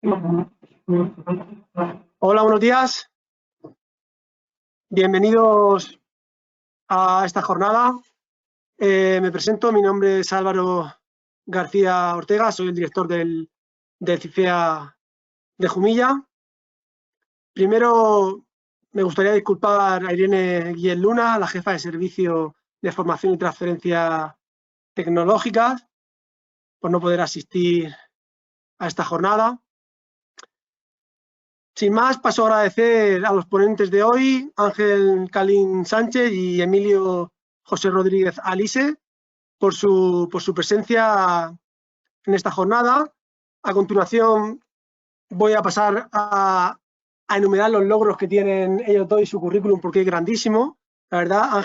Hola, buenos días. Bienvenidos a esta jornada. Me presento, mi nombre es Álvaro García Ortega, soy el director del CIFEA de Jumilla. Primero, me gustaría disculpar a Irene Guillén Luna, la jefa de Servicio de Formación y Transferencia Tecnológicas, por no poder asistir a esta jornada. Sin más, paso a agradecer a los ponentes de hoy, Ángel Calín Sánchez y Emilio José Rodríguez Alise, por su presencia en esta jornada. A continuación, voy a pasar a enumerar los logros que tienen ellos dos y su currículum, porque es grandísimo. La verdad,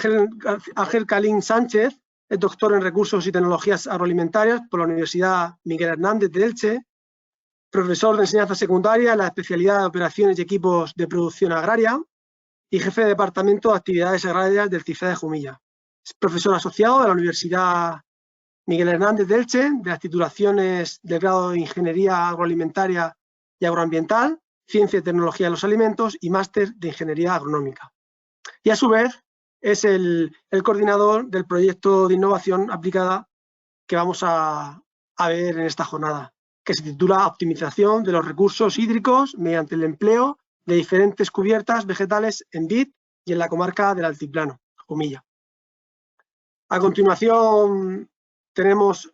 Ángel Calín Sánchez es doctor en Recursos y Tecnologías Agroalimentarias por la Universidad Miguel Hernández de Elche, profesor de enseñanza secundaria en la especialidad de Operaciones y Equipos de Producción Agraria y jefe de Departamento de Actividades Agrarias del CIFEA de Jumilla. Es profesor asociado de la Universidad Miguel Hernández de Elche, de las titulaciones del grado de Ingeniería Agroalimentaria y Agroambiental, Ciencia y Tecnología de los Alimentos y máster de Ingeniería Agronómica. Y a su vez es el coordinador del proyecto de innovación aplicada que vamos a ver en esta jornada, que se titula Optimización de los recursos hídricos mediante el empleo de diferentes cubiertas vegetales en vid y en la comarca del Altiplano, Jumilla. A continuación daremos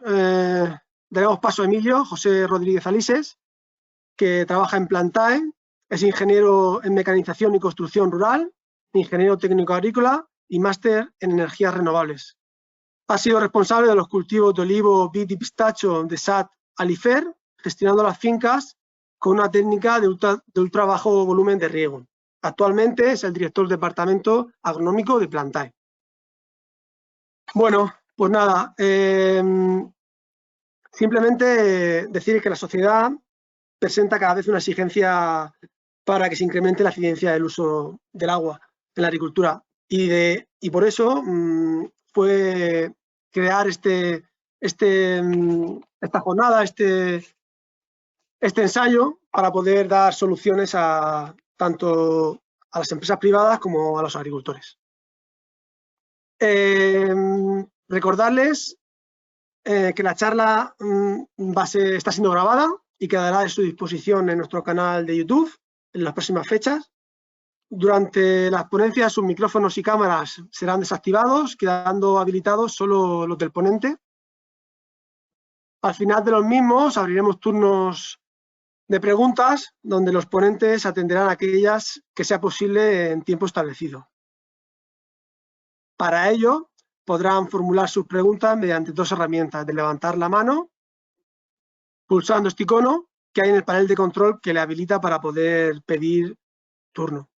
paso a Emilio José Rodríguez Alises, que trabaja en Plantae, es ingeniero en mecanización y construcción rural, ingeniero técnico agrícola y máster en energías renovables. Ha sido responsable de los cultivos de olivo, vid y pistacho de SAT Alifer, gestionando las fincas con una técnica de ultra bajo volumen de riego. Actualmente es el director del departamento agronómico de Plantae. Bueno, pues nada, simplemente decir que la sociedad presenta cada vez una exigencia para que se incremente la eficiencia del uso del agua en la agricultura y por eso fue crear esta jornada, este ensayo para poder dar soluciones tanto a las empresas privadas como a los agricultores. Recordarles que la charla está siendo grabada y quedará a su disposición en nuestro canal de YouTube en las próximas fechas. Durante las ponencias, sus micrófonos y cámaras serán desactivados, quedando habilitados solo los del ponente. Al final de los mismos abriremos turnos de preguntas, donde los ponentes atenderán aquellas que sea posible en tiempo establecido. Para ello, podrán formular sus preguntas mediante dos herramientas: de levantar la mano, pulsando este icono que hay en el panel de control que le habilita para poder pedir turno,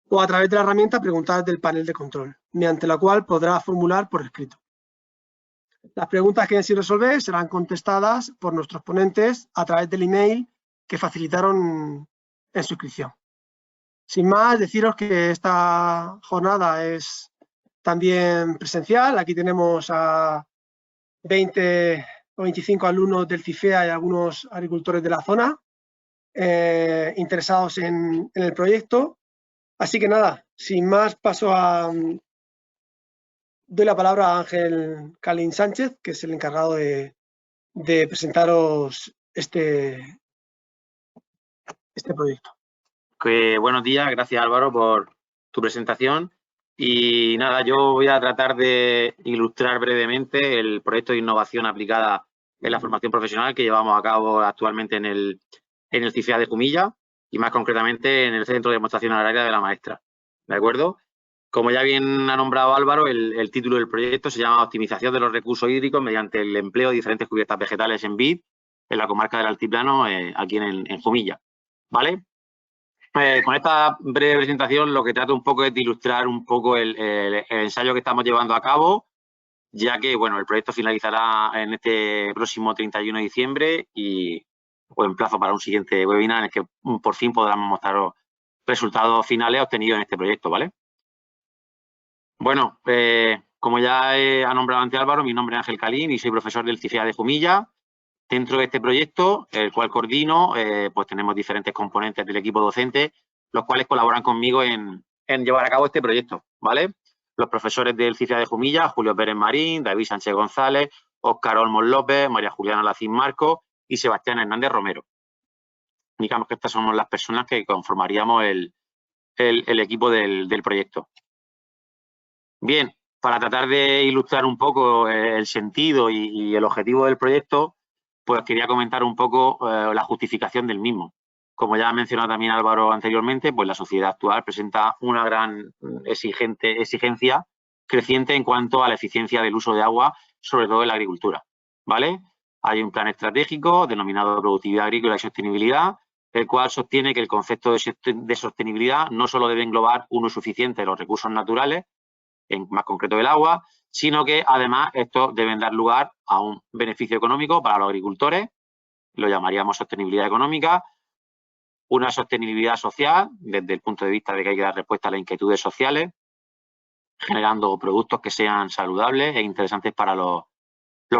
o a través de la herramienta preguntar del panel de control, mediante la cual podrá formular por escrito. Las preguntas que sin resolver serán contestadas por nuestros ponentes a través del email que facilitaron en su inscripción. Sin más, deciros que esta jornada es también presencial. Aquí tenemos a 20 o 25 alumnos del CIFEA y algunos agricultores de la zona interesados en el proyecto. Así que nada, sin más, doy la palabra a Ángel Calín Sánchez, que es el encargado de presentaros este proyecto. Buenos días, gracias Álvaro por tu presentación. Y nada, yo voy a tratar de ilustrar brevemente el proyecto de innovación aplicada en la formación profesional que llevamos a cabo actualmente en el CIFEA de Jumilla y más concretamente en el Centro de Demostración Agraria de la Maestra. ¿De acuerdo? Como ya bien ha nombrado Álvaro, el título del proyecto se llama Optimización de los recursos hídricos mediante el empleo de diferentes cubiertas vegetales en vid en la comarca del Altiplano, aquí en Jumilla. ¿Vale? Con esta breve presentación lo que trato un poco es de ilustrar un poco el ensayo que estamos llevando a cabo, ya que bueno, el proyecto finalizará en este próximo 31 de diciembre y en plazo para un siguiente webinar en el que por fin podamos mostraros resultados finales obtenidos en este proyecto, ¿vale? Bueno, como ya ha nombrado antes Álvaro, mi nombre es Ángel Calín y soy profesor del CIFEA de Jumilla. Dentro de este proyecto, el cual coordino, pues tenemos diferentes componentes del equipo docente, los cuales colaboran conmigo en llevar a cabo este proyecto, ¿vale? Los profesores del CIFIA de Jumilla, Julio Pérez Marín, David Sánchez González, Óscar Olmos López, María Juliana Lacín Marco y Sebastián Hernández Romero. Digamos que estas somos las personas que conformaríamos el equipo del proyecto. Bien, para tratar de ilustrar un poco el sentido y el objetivo del proyecto, pues quería comentar un poco la justificación del mismo. Como ya ha mencionado también Álvaro anteriormente, pues la sociedad actual presenta una gran exigencia creciente en cuanto a la eficiencia del uso de agua, sobre todo en la agricultura, ¿vale? Hay un plan estratégico denominado Productividad Agrícola y Sostenibilidad, el cual sostiene que el concepto de sostenibilidad no solo debe englobar un uso eficiente de los recursos naturales, en más concreto del agua, sino que además estos deben dar lugar a un beneficio económico para los agricultores, lo llamaríamos sostenibilidad económica, una sostenibilidad social, desde el punto de vista de que hay que dar respuesta a las inquietudes sociales, generando productos que sean saludables e interesantes para los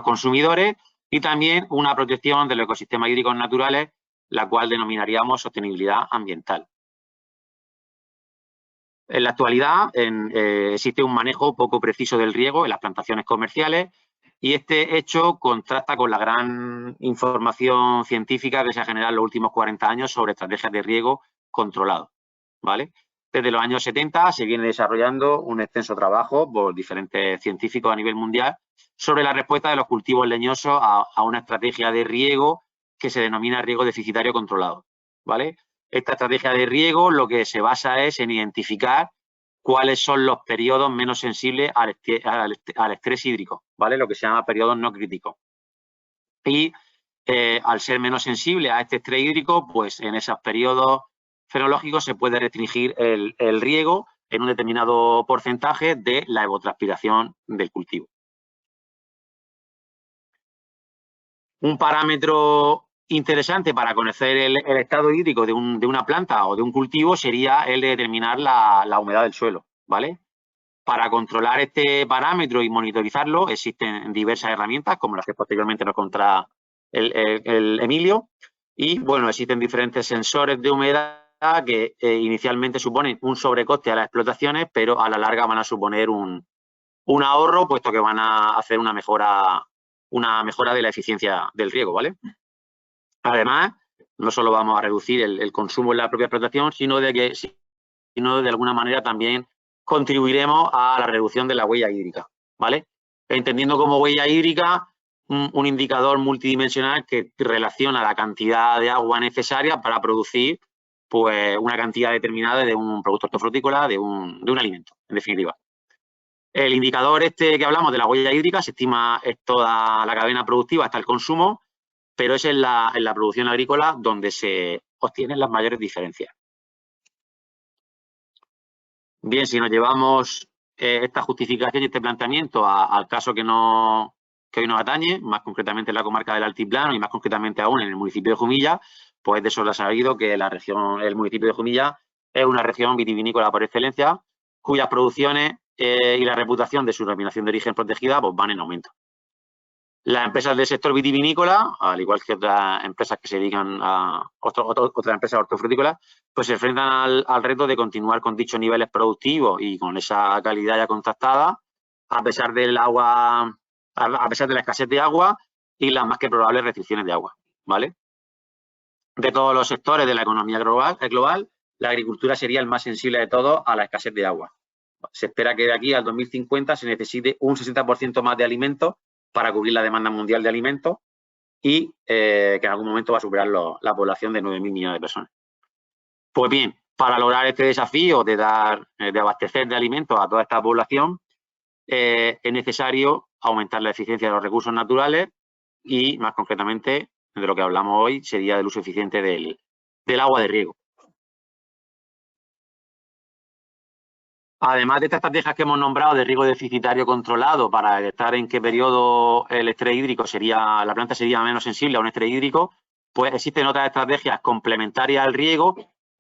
consumidores, y también una protección de los ecosistemas hídricos naturales, la cual denominaríamos sostenibilidad ambiental. En la actualidad existe un manejo poco preciso del riego en las plantaciones comerciales y este hecho contrasta con la gran información científica que se ha generado en los últimos 40 años sobre estrategias de riego controlado, ¿vale? Desde los años 70 se viene desarrollando un extenso trabajo por diferentes científicos a nivel mundial sobre la respuesta de los cultivos leñosos a una estrategia de riego que se denomina riego deficitario controlado, ¿vale? Esta estrategia de riego lo que se basa es en identificar cuáles son los periodos menos sensibles al estrés hídrico, ¿vale? Lo que se llama periodos no críticos. Y al ser menos sensible a este estrés hídrico, pues en esos periodos fenológicos se puede restringir el riego en un determinado porcentaje de la evapotranspiración del cultivo. Un parámetro interesante para conocer el estado hídrico de una planta o de un cultivo sería el de determinar la humedad del suelo, ¿vale? Para controlar este parámetro y monitorizarlo existen diversas herramientas, como las que posteriormente nos contará el Emilio. Y, bueno, existen diferentes sensores de humedad que inicialmente suponen un sobrecoste a las explotaciones, pero a la larga van a suponer un ahorro, puesto que van a hacer una mejora de la eficiencia del riego, ¿vale? Además, no solo vamos a reducir el consumo en la propia explotación, sino de alguna manera también contribuiremos a la reducción de la huella hídrica, ¿vale? Entendiendo como huella hídrica un indicador multidimensional que relaciona la cantidad de agua necesaria para producir pues una cantidad determinada de un producto hortofrutícola, de un alimento, en definitiva. El indicador este que hablamos de la huella hídrica se estima en toda la cadena productiva hasta el consumo, pero es en la producción agrícola donde se obtienen las mayores diferencias. Bien, si nos llevamos esta justificación y este planteamiento al caso que hoy nos atañe, más concretamente en la comarca del Altiplano y más concretamente aún en el municipio de Jumilla, pues de eso lo ha sabido que el municipio de Jumilla es una región vitivinícola por excelencia, cuyas producciones y la reputación de su denominación de origen protegida pues van en aumento. Las empresas del sector vitivinícola, al igual que otras empresas que se dedican a otras empresas hortofrutícolas, pues se enfrentan al reto de continuar con dichos niveles productivos y con esa calidad ya contrastada, a pesar de la escasez de agua y las más que probables restricciones de agua, ¿vale? De todos los sectores de la economía global, la agricultura sería el más sensible de todos a la escasez de agua. Se espera que de aquí al 2050 se necesite un 60% más de alimentos para cubrir la demanda mundial de alimentos y que en algún momento va a superar la población de 9.000 millones de personas. Pues bien, para lograr este desafío de abastecer de alimentos a toda esta población, es necesario aumentar la eficiencia de los recursos naturales y, más concretamente, de lo que hablamos hoy, sería del uso eficiente del agua de riego. Además de estas estrategias que hemos nombrado de riego deficitario controlado para detectar en qué periodo el estrés hídrico la planta sería menos sensible a un estrés hídrico, pues existen otras estrategias complementarias al riego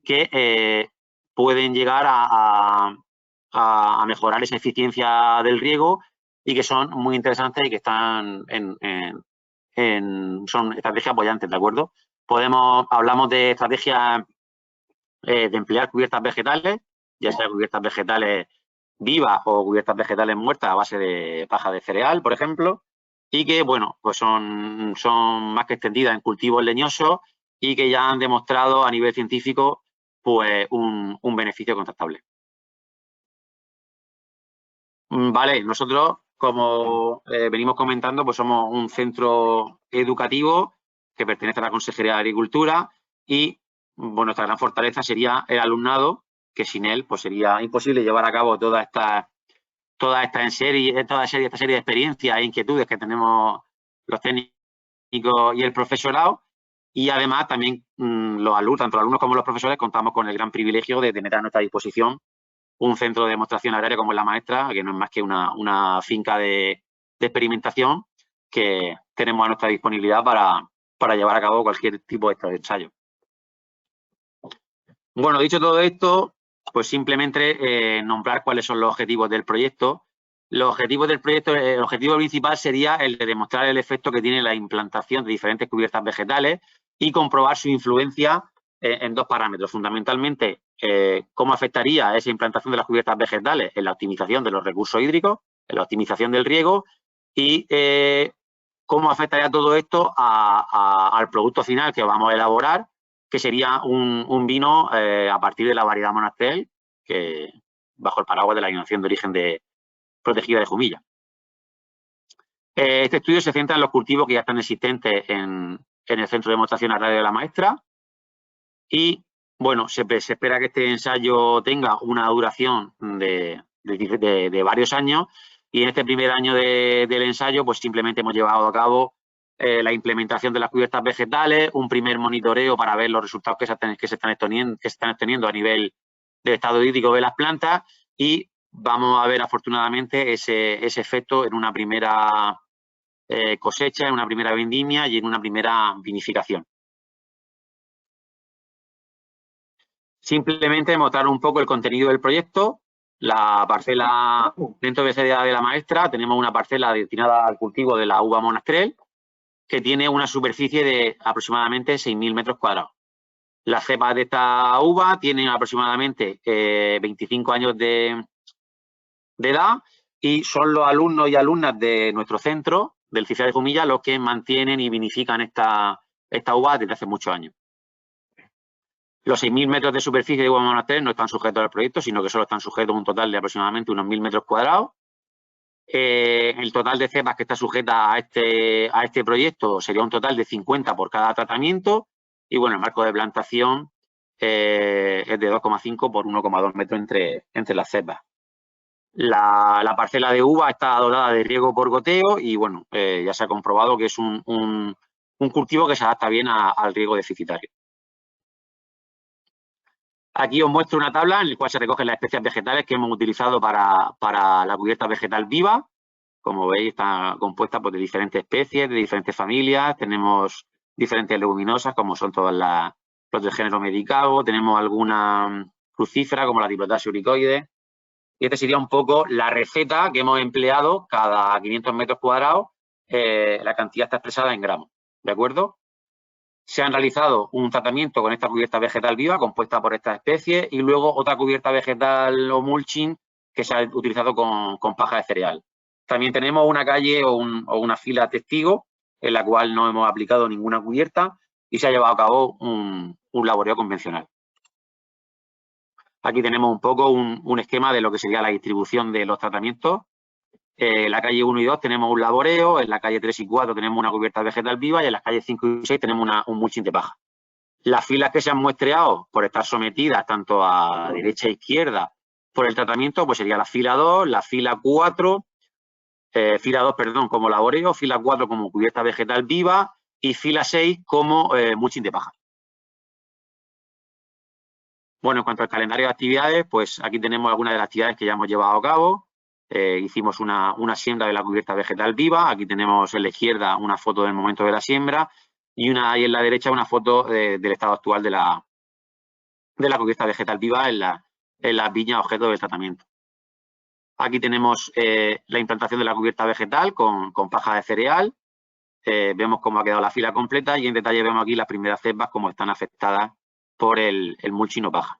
que pueden llegar a mejorar esa eficiencia del riego y que son muy interesantes y que están en son estrategias apoyantes, ¿de acuerdo? Hablamos de estrategias de emplear cubiertas vegetales, ya sea cubiertas vegetales vivas o cubiertas vegetales muertas a base de paja de cereal, por ejemplo, y que, bueno, pues son más que extendidas en cultivos leñosos y que ya han demostrado a nivel científico pues un beneficio contrastable. Vale, nosotros, como venimos comentando, pues somos un centro educativo que pertenece a la Consejería de Agricultura y bueno, nuestra gran fortaleza sería el alumnado, que sin él pues sería imposible llevar a cabo toda esta serie de experiencias e inquietudes que tenemos los técnicos y el profesorado. Y además también los alumnos, tanto los alumnos como los profesores, contamos con el gran privilegio de tener a nuestra disposición un centro de demostración agraria como es La Maestra, que no es más que una finca de experimentación que tenemos a nuestra disponibilidad para llevar a cabo cualquier tipo de ensayo. Bueno, dicho todo esto, pues simplemente nombrar cuáles son los objetivos del proyecto. Los objetivos del proyecto, el objetivo principal sería el de demostrar el efecto que tiene la implantación de diferentes cubiertas vegetales y comprobar su influencia en dos parámetros. Fundamentalmente, cómo afectaría esa implantación de las cubiertas vegetales en la optimización de los recursos hídricos, en la optimización del riego y cómo afectaría todo esto al producto final que vamos a elaborar, que sería un vino a partir de la variedad Monastrell, que bajo el paraguas de la denominación de origen protegida de Jumilla. Este estudio se centra en los cultivos que ya están existentes en el Centro de Demostración Agraria de La Maestra y, bueno, se espera que este ensayo tenga una duración de varios años y en este primer año del ensayo pues simplemente hemos llevado a cabo la implementación de las cubiertas vegetales, un primer monitoreo para ver los resultados que se están obteniendo a nivel del estado hídrico de las plantas y vamos a ver afortunadamente ese efecto en una primera cosecha, en una primera vendimia y en una primera vinificación. Simplemente mostrar un poco el contenido del proyecto. La parcela, dentro de esa de La Maestra, tenemos una parcela destinada al cultivo de la uva Monastrell, que tiene una superficie de aproximadamente 6.000 metros cuadrados. Las cepas de esta uva tienen aproximadamente 25 años de edad y son los alumnos y alumnas de nuestro centro, del CIFEA de Jumilla, los que mantienen y vinifican esta uva desde hace muchos años. Los 6.000 metros de superficie de uva Monastrell no están sujetos al proyecto, sino que solo están sujetos a un total de aproximadamente unos 1.000 metros cuadrados. El total de cepas que está sujeta a este proyecto sería un total de 50 por cada tratamiento y, bueno, el marco de plantación es de 2,5 por 1,2 metros entre las cepas. La parcela de uva está dotada de riego por goteo y, bueno, ya se ha comprobado que es un cultivo que se adapta bien al riego deficitario. Aquí os muestro una tabla en la cual se recogen las especies vegetales que hemos utilizado para la cubierta vegetal viva. Como veis, está compuesta pues, de diferentes especies, de diferentes familias. Tenemos diferentes leguminosas, como son todas los del género Medicago. Tenemos alguna crucífera, como la Diplotaceae euricoides. Y esta sería un poco la receta que hemos empleado cada 500 metros cuadrados. La cantidad está expresada en gramos, ¿de acuerdo? Se han realizado un tratamiento con esta cubierta vegetal viva compuesta por estas especies y luego otra cubierta vegetal o mulching que se ha utilizado con paja de cereal. También tenemos una calle o una fila testigo en la cual no hemos aplicado ninguna cubierta y se ha llevado a cabo un laboreo convencional. Aquí tenemos un poco un esquema de lo que sería la distribución de los tratamientos. En la calle 1 y 2 tenemos un laboreo, en la calle 3 y 4 tenemos una cubierta vegetal viva y en las calles 5 y 6 tenemos un mulching de paja. Las filas que se han muestreado por estar sometidas tanto a derecha e izquierda por el tratamiento, pues sería la fila 2, la fila 4, fila 2, perdón, como laboreo, fila 4 como cubierta vegetal viva y fila 6 como mulching de paja. Bueno, en cuanto al calendario de actividades, pues aquí tenemos algunas de las actividades que ya hemos llevado a cabo. Hicimos una siembra de la cubierta vegetal viva. Aquí tenemos en la izquierda una foto del momento de la siembra y en la derecha una foto del estado actual de la cubierta vegetal viva en las viñas objeto del tratamiento. Aquí tenemos la implantación de la cubierta vegetal con paja de cereal vemos cómo ha quedado la fila completa y en detalle vemos aquí las primeras cepas cómo están afectadas por el mulching o paja.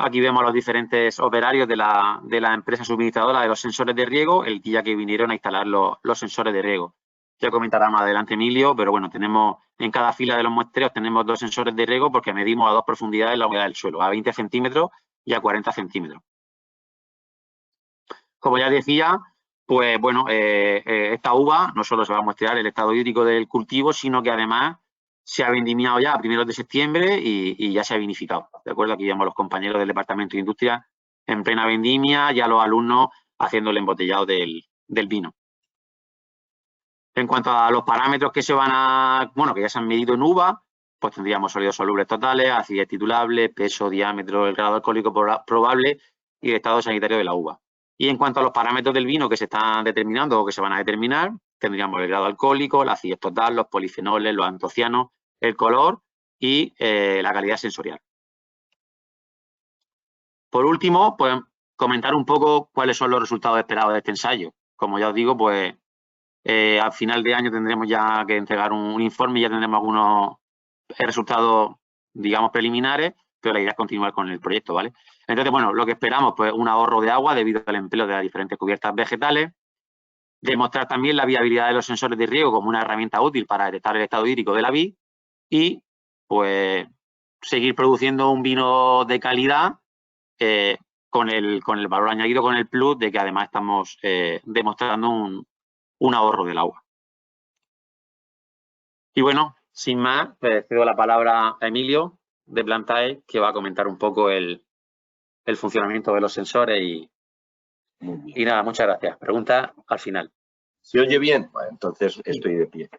Aquí vemos los diferentes operarios de la empresa suministradora de los sensores de riego el día que vinieron a instalar los sensores de riego. Ya comentará más adelante Emilio, pero bueno, tenemos en cada fila de los muestreos tenemos 2 sensores de riego porque medimos a 2 profundidades la humedad del suelo, a 20 centímetros y a 40 centímetros. Como ya decía, pues bueno, esta uva no solo se va a muestrear el estado hídrico del cultivo, sino que además se ha vendimiado ya a primeros de septiembre y ya se ha vinificado. ¿De acuerdo? Aquí vemos los compañeros del Departamento de Industria en plena vendimia, ya los alumnos haciendo el embotellado del vino. En cuanto a los parámetros que se van a, bueno, que ya se han medido en uva, pues tendríamos sólidos solubles totales, acidez titulable, peso, diámetro, el grado alcohólico probable y el estado sanitario de la uva. Y en cuanto a los parámetros del vino que se están determinando o que se van a determinar, tendríamos el grado alcohólico, la acidez total, los polifenoles, los antocianos, el color y la calidad sensorial. Por último, pues comentar un poco cuáles son los resultados esperados de este ensayo. Como ya os digo, pues al final de año tendremos ya que entregar un informe y ya tendremos algunos resultados, digamos, preliminares, pero la idea es continuar con el proyecto, ¿vale? Entonces, bueno, lo que esperamos, pues un ahorro de agua debido al empleo de las diferentes cubiertas vegetales, demostrar también la viabilidad de los sensores de riego como una herramienta útil para detectar el estado hídrico de la vid y, pues, seguir produciendo un vino de calidad con el valor añadido, con el plus de que además estamos demostrando un ahorro del agua. Y bueno, sin más, pues cedo la palabra a Emilio de Plantae, que va a comentar un poco el funcionamiento de los sensores y nada, muchas gracias. Pregunta al final. ¿Se oye bien? Bueno, entonces estoy de pie.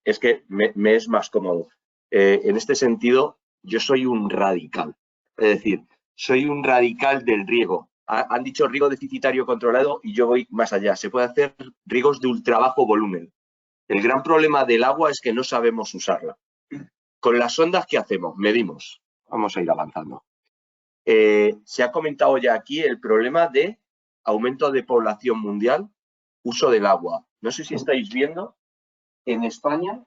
Es que me es más cómodo. En este sentido, yo soy un radical. Es decir, soy un radical del riego. Han dicho riego deficitario controlado y yo voy más allá. Se puede hacer riegos de ultra bajo volumen. El gran problema del agua es que no sabemos usarla. Con las sondas, ¿qué hacemos? Medimos. Vamos a ir avanzando. Se ha comentado ya aquí el problema de aumento de población mundial, uso del agua. No sé si estáis viendo en España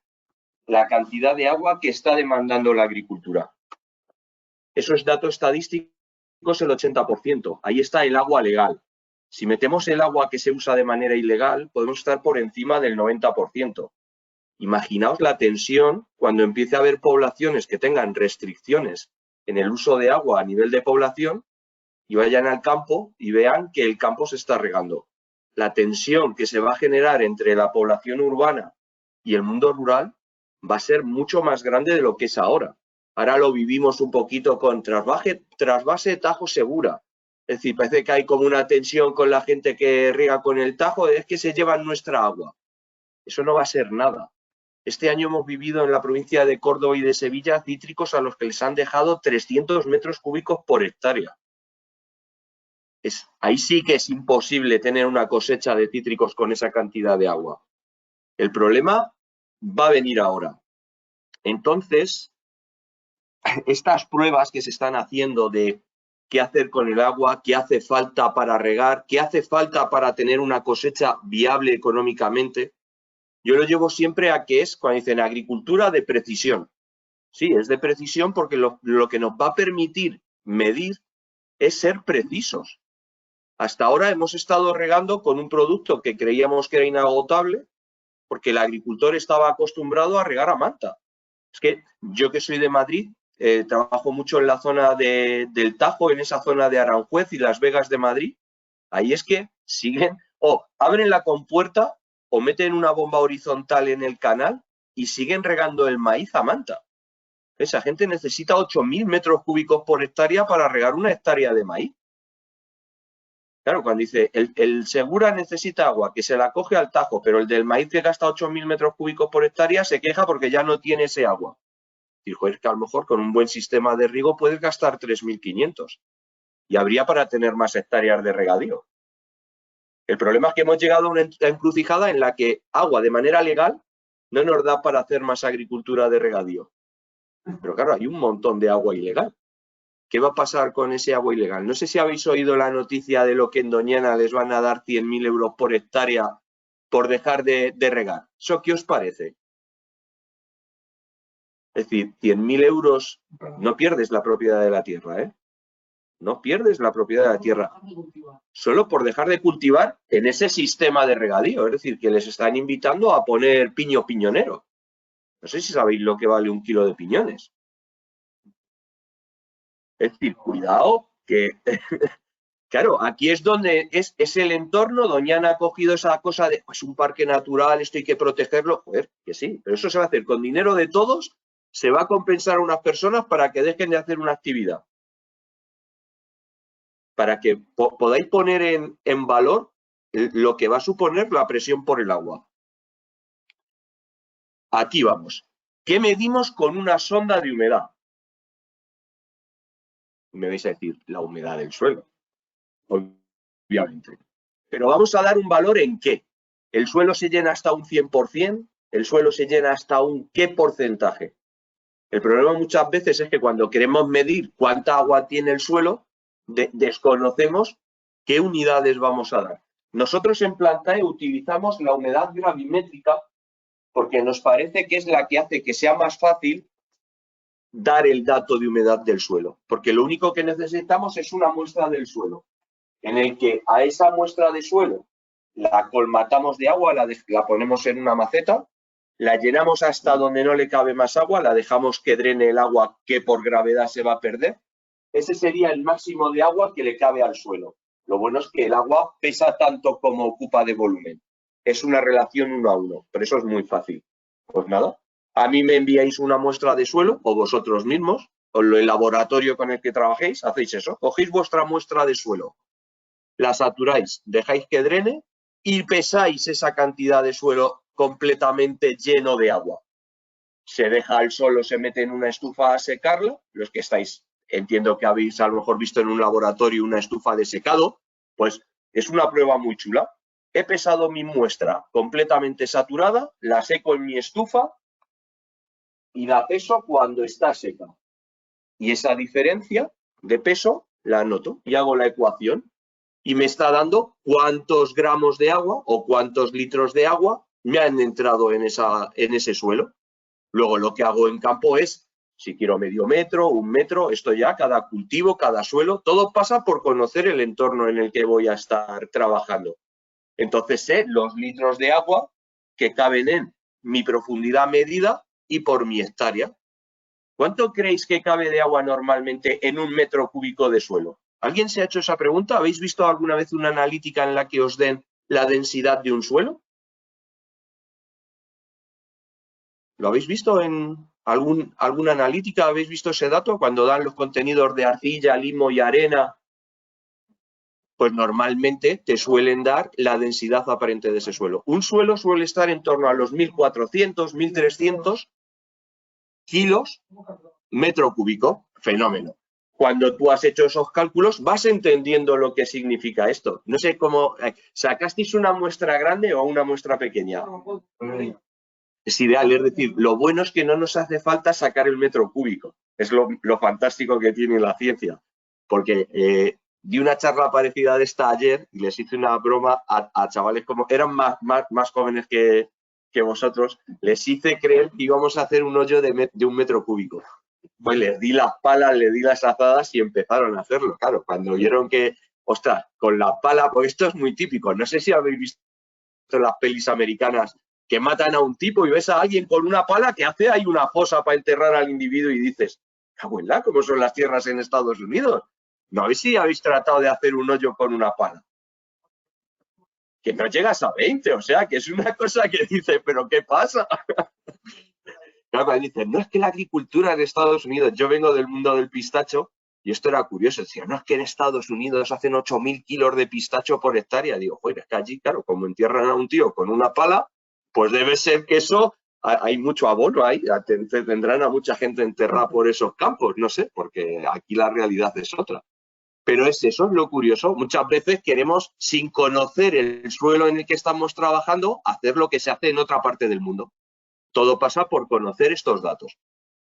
la cantidad de agua que está demandando la agricultura. Eso es dato estadístico, es el 80%. Ahí está el agua legal. Si metemos el agua que se usa de manera ilegal, podemos estar por encima del 90%. Imaginaos la tensión cuando empiece a haber poblaciones que tengan restricciones en el uso de agua a nivel de población y vayan al campo y vean que el campo se está regando. La tensión que se va a generar entre la población urbana y el mundo rural va a ser mucho más grande de lo que es ahora. Ahora lo vivimos un poquito con trasvase Tajo Segura. Es decir, parece que hay como una tensión con la gente que riega con el Tajo, es que se llevan nuestra agua. Eso no va a ser nada. Este año hemos vivido en la provincia de Córdoba y de Sevilla cítricos a los que les han dejado 300 metros cúbicos por hectárea. Ahí sí que es imposible tener una cosecha de cítricos con esa cantidad de agua. El problema va a venir ahora. Entonces, estas pruebas que se están haciendo de qué hacer con el agua, qué hace falta para regar, qué hace falta para tener una cosecha viable económicamente, yo lo llevo siempre a que es, cuando dicen agricultura de precisión. Sí, es de precisión porque lo que nos va a permitir medir es ser precisos. Hasta ahora hemos estado regando con un producto que creíamos que era inagotable porque el agricultor estaba acostumbrado a regar a manta. Es que yo que soy de Madrid, trabajo mucho en la zona del Tajo, en esa zona de Aranjuez y Las Vegas de Madrid. Ahí es que siguen, abren la compuerta o meten una bomba horizontal en el canal y siguen regando el maíz a manta. Esa gente necesita 8.000 metros cúbicos por hectárea para regar una hectárea de maíz. Claro, cuando dice el Segura necesita agua, que se la coge al Tajo, pero el del maíz que gasta 8.000 metros cúbicos por hectárea se queja porque ya no tiene ese agua. Dijo, es que a lo mejor con un buen sistema de riego puedes gastar 3.500 y habría para tener más hectáreas de regadío. El problema es que hemos llegado a una encrucijada en la que agua de manera legal no nos da para hacer más agricultura de regadío. Pero claro, hay un montón de agua ilegal. ¿Qué va a pasar con ese agua ilegal? No sé si habéis oído la noticia de lo que en Doñana les van a dar 100.000 euros por hectárea por dejar de regar. ¿Eso qué os parece? Es decir, 100.000 euros, no pierdes la propiedad de la tierra, ¿eh? No pierdes la propiedad de la tierra. Solo por dejar de cultivar en ese sistema de regadío. Es decir, que les están invitando a poner piño piñonero. No sé si sabéis lo que vale 1 kilo de piñones. Es decir, cuidado, que... Claro, aquí es donde es el entorno. Doñana ha cogido esa cosa de, pues un parque natural, esto hay que protegerlo. Joder, que sí, pero eso se va a hacer con dinero de todos, se va a compensar a unas personas para que dejen de hacer una actividad. Para que podáis poner en valor lo que va a suponer la presión por el agua. Aquí vamos. ¿Qué medimos con una sonda de humedad? Me vais a decir, la humedad del suelo. Obviamente. Pero vamos a dar un valor en qué. ¿El suelo se llena hasta un 100%? ¿El suelo se llena hasta un qué porcentaje? El problema muchas veces es que cuando queremos medir cuánta agua tiene el suelo, desconocemos qué unidades vamos a dar. Nosotros en Plantae utilizamos la humedad gravimétrica porque nos parece que es la que hace que sea más fácil dar el dato de humedad del suelo. Porque lo único que necesitamos es una muestra del suelo, en el que a esa muestra de suelo la colmatamos de agua, la ponemos en una maceta, la llenamos hasta donde no le cabe más agua, la dejamos que drene el agua que por gravedad se va a perder. Ese sería el máximo de agua que le cabe al suelo. Lo bueno es que el agua pesa tanto como ocupa de volumen. Es una relación 1 a 1, pero eso es muy fácil. Pues nada, a mí me enviáis una muestra de suelo, o vosotros mismos, o el laboratorio con el que trabajéis, hacéis eso. Cogéis vuestra muestra de suelo, la saturáis, dejáis que drene y pesáis esa cantidad de suelo completamente lleno de agua. Se deja al sol, se mete en una estufa a secarlo. Los que estáis, entiendo que habéis a lo mejor visto en un laboratorio una estufa de secado, pues es una prueba muy chula. He pesado mi muestra completamente saturada, la seco en mi estufa y la peso cuando está seca. Y esa diferencia de peso la anoto y hago la ecuación. Y me está dando cuántos gramos de agua o cuántos litros de agua me han entrado en ese suelo. Luego lo que hago en campo es, si quiero medio metro, 1 metro, esto ya, cada cultivo, cada suelo, todo pasa por conocer el entorno en el que voy a estar trabajando. Entonces sé los litros de agua que caben en mi profundidad medida y por mi hectárea. ¿Cuánto creéis que cabe de agua normalmente en 1 metro cúbico de suelo? ¿Alguien se ha hecho esa pregunta? ¿Habéis visto alguna vez una analítica en la que os den la densidad de un suelo? ¿Lo habéis visto en alguna analítica? ¿Habéis visto ese dato? Cuando dan los contenidos de arcilla, limo y arena, pues normalmente te suelen dar la densidad aparente de ese suelo. Un suelo suele estar en torno a los 1.400, 1.300 kilos metro cúbico. Fenómeno. Cuando tú has hecho esos cálculos, vas entendiendo lo que significa esto. No sé cómo... ¿Sacasteis una muestra grande o una muestra pequeña? Es ideal, es decir, lo bueno es que no nos hace falta sacar el metro cúbico. Es lo fantástico que tiene la ciencia. Porque di una charla parecida de esta ayer y les hice una broma a chavales como... Eran más jóvenes que vosotros. Les hice creer que íbamos a hacer un hoyo de 1 metro cúbico. Pues les di las palas, les di las azadas y empezaron a hacerlo. Claro, cuando vieron que, ostras, con la pala, pues esto es muy típico. No sé si habéis visto las pelis americanas que matan a un tipo y ves a alguien con una pala que hace ahí una fosa para enterrar al individuo y dices, abuela, ¿cómo son las tierras en Estados Unidos? No sé si habéis tratado de hacer un hoyo con una pala. Que no llegas a 20, o sea, que es una cosa que dices, ¿pero qué pasa? Claro, cuando dicen, no es que la agricultura en Estados Unidos, yo vengo del mundo del pistacho, y esto era curioso, decía, no es que en Estados Unidos hacen 8.000 kilos de pistacho por hectárea. Digo, joder, es que allí, claro, como entierran a un tío con una pala, pues debe ser que eso, hay mucho abono ahí, tendrán a mucha gente enterrada por esos campos, no sé, porque aquí la realidad es otra. Pero eso es lo curioso, muchas veces queremos, sin conocer el suelo en el que estamos trabajando, hacer lo que se hace en otra parte del mundo. Todo pasa por conocer estos datos.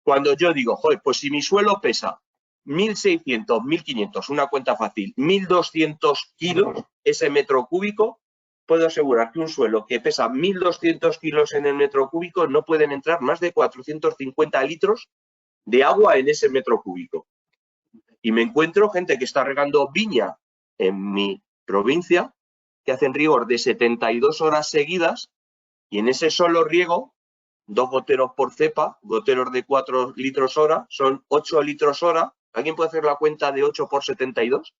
Cuando yo digo, joder, pues si mi suelo pesa 1.600, 1.500, una cuenta fácil, 1.200 kilos ese metro cúbico, puedo asegurar que un suelo que pesa 1.200 kilos en el metro cúbico no pueden entrar más de 450 litros de agua en ese metro cúbico. Y me encuentro gente que está regando viña en mi provincia, que hacen rigor de 72 horas seguidas, y en ese solo riego, 2 goteros por cepa, goteros de 4 litros hora, son 8 litros hora. ¿Alguien puede hacer la cuenta de 8 por 72?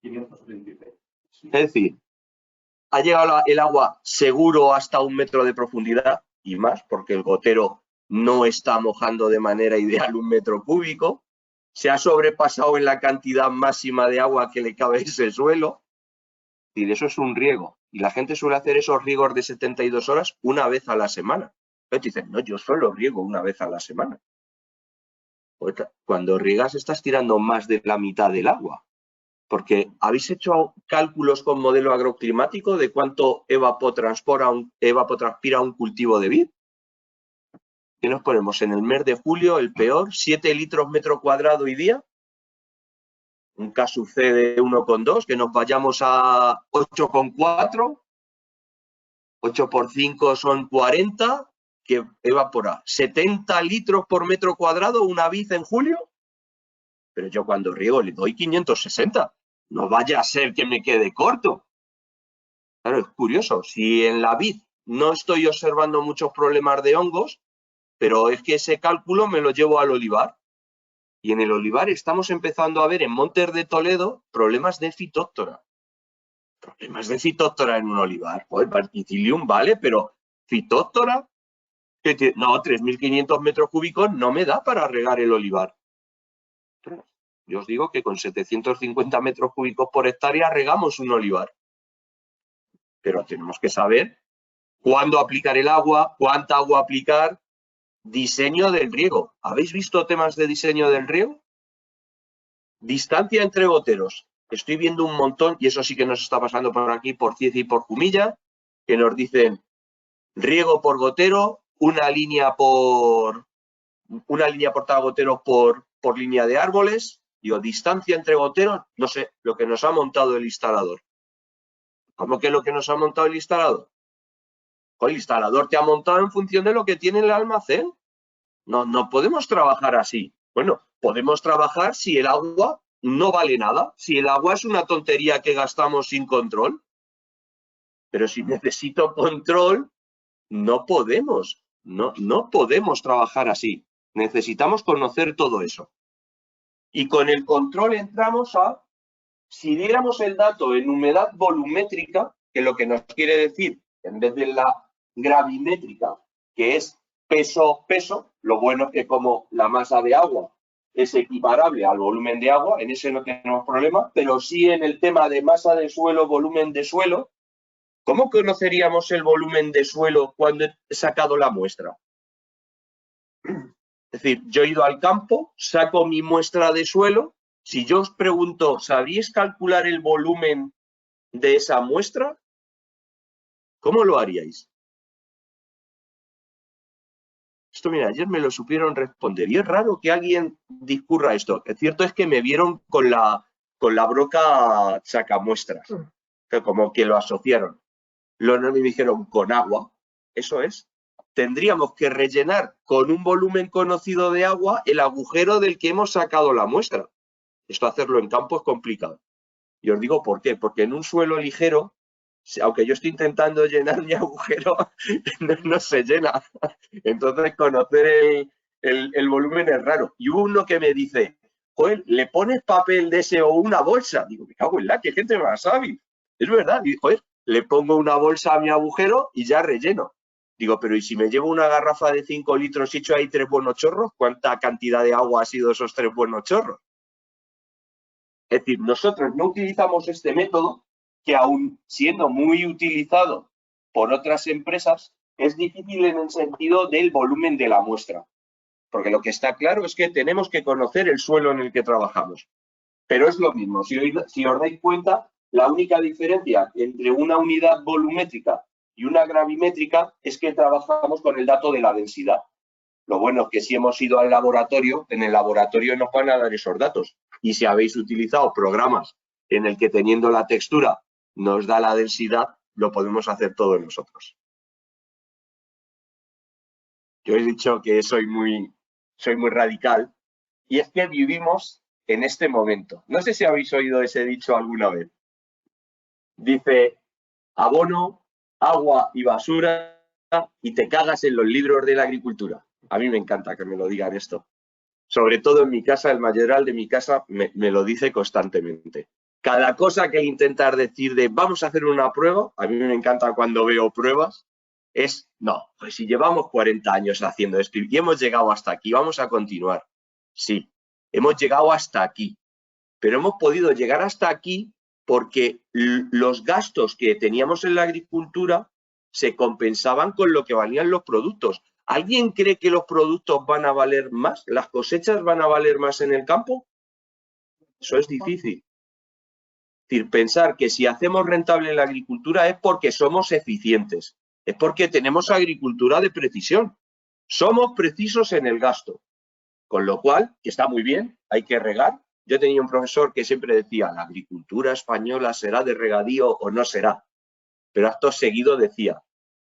526. Es decir, ha llegado el agua seguro hasta 1 metro de profundidad y más, porque el gotero no está mojando de manera ideal 1 metro cúbico. Se ha sobrepasado en la cantidad máxima de agua que le cabe a ese suelo. Es decir, eso es un riego. Y la gente suele hacer esos riegos de 72 horas una vez a la semana. Pero te dicen, no, yo solo riego una vez a la semana. Cuando riegas estás tirando más de la mitad del agua. Porque ¿habéis hecho cálculos con modelo agroclimático de cuánto evapotranspira un cultivo de vid? ¿Qué nos ponemos? En el mes de julio, el peor, 7 litros metro cuadrado y día. Un KSUC de 1,2, que nos vayamos a 8,4. 8 por 5 son 40, que evapora 70 litros por metro cuadrado una vid en julio. Pero yo cuando riego le doy 560. No vaya a ser que me quede corto. Claro, es curioso. Si en la vid no estoy observando muchos problemas de hongos, pero es que ese cálculo me lo llevo al olivar. Y en el olivar estamos empezando a ver en Montes de Toledo problemas de fitóctora. Problemas de fitóctora en un olivar. Joder, Verticillium vale, pero fitóctora, no, 3.500 metros cúbicos no me da para regar el olivar. Yo os digo que con 750 metros cúbicos por hectárea regamos un olivar. Pero tenemos que saber cuándo aplicar el agua, cuánta agua aplicar, diseño del riego. ¿Habéis visto temas de diseño del riego? Distancia entre goteros. Estoy viendo un montón, y eso sí que nos está pasando por aquí, por Cieza y por Jumilla, que nos dicen riego por gotero, una línea por cada gotero por línea de árboles. Digo, distancia entre goteros, no sé, lo que nos ha montado el instalador. ¿Cómo que lo que nos ha montado el instalador? El instalador te ha montado en función de lo que tiene en el almacén. No podemos trabajar así. Bueno, podemos trabajar si el agua no vale nada, si el agua es una tontería que gastamos sin control. Pero si necesito control, no podemos. No podemos trabajar así. Necesitamos conocer todo eso. Y con el control entramos a, si diéramos el dato en humedad volumétrica, que lo que nos quiere decir, en vez de la gravimétrica, que es peso, lo bueno es que como la masa de agua es equiparable al volumen de agua, en ese no tenemos problema, pero sí en el tema de masa de suelo, volumen de suelo, ¿cómo conoceríamos el volumen de suelo cuando he sacado la muestra? Es decir, yo he ido al campo, saco mi muestra de suelo. Si yo os pregunto, ¿sabríais calcular el volumen de esa muestra? ¿Cómo lo haríais? Esto, mira, ayer me lo supieron responder. Y es raro que alguien discurra esto. Es cierto es que me vieron con la broca sacamuestras. Que como que lo asociaron. Me dijeron, con agua. Eso es. Tendríamos que rellenar con un volumen conocido de agua el agujero del que hemos sacado la muestra. Esto hacerlo en campo es complicado. Y os digo por qué. Porque en un suelo ligero, aunque yo estoy intentando llenar mi agujero, no se llena. Entonces conocer el volumen es raro. Y uno que me dice, joder, ¿le pones papel de ese o una bolsa? Digo, me cago en la, qué gente más sabe. Es verdad. Y, joder, le pongo una bolsa a mi agujero y ya relleno. Digo, pero ¿y si me llevo una garrafa de 5 litros y echo ahí 3 buenos chorros? ¿Cuánta cantidad de agua ha sido esos 3 buenos chorros? Es decir, nosotros no utilizamos este método que aún siendo muy utilizado por otras empresas, es difícil en el sentido del volumen de la muestra. Porque lo que está claro es que tenemos que conocer el suelo en el que trabajamos. Pero es lo mismo. Si os dais cuenta, la única diferencia entre una unidad volumétrica y una gravimétrica es que trabajamos con el dato de la densidad. Lo bueno es que si hemos ido al laboratorio, en el laboratorio nos van a dar esos datos. Y si habéis utilizado programas en el que teniendo la textura nos da la densidad, lo podemos hacer todos nosotros. Yo he dicho que soy muy radical y es que vivimos en este momento. No sé si habéis oído ese dicho alguna vez. Dice, abono, agua y basura y te cagas en los libros de la agricultura. A mí me encanta que me lo digan esto. Sobre todo en mi casa, el mayoral de mi casa me lo dice constantemente. Cada cosa que intentar decir de vamos a hacer una prueba, a mí me encanta cuando veo pruebas, es no, pues si llevamos 40 años haciendo esto y hemos llegado hasta aquí, vamos a continuar. Sí, hemos llegado hasta aquí, pero hemos podido llegar hasta aquí porque los gastos que teníamos en la agricultura se compensaban con lo que valían los productos. ¿Alguien cree que los productos van a valer más? ¿Las cosechas van a valer más en el campo? Eso es difícil. Es decir, pensar que si hacemos rentable la agricultura es porque somos eficientes, es porque tenemos agricultura de precisión. Somos precisos en el gasto, con lo cual, que está muy bien, hay que regar. Yo tenía un profesor que siempre decía, la agricultura española será de regadío o no será. Pero acto seguido decía,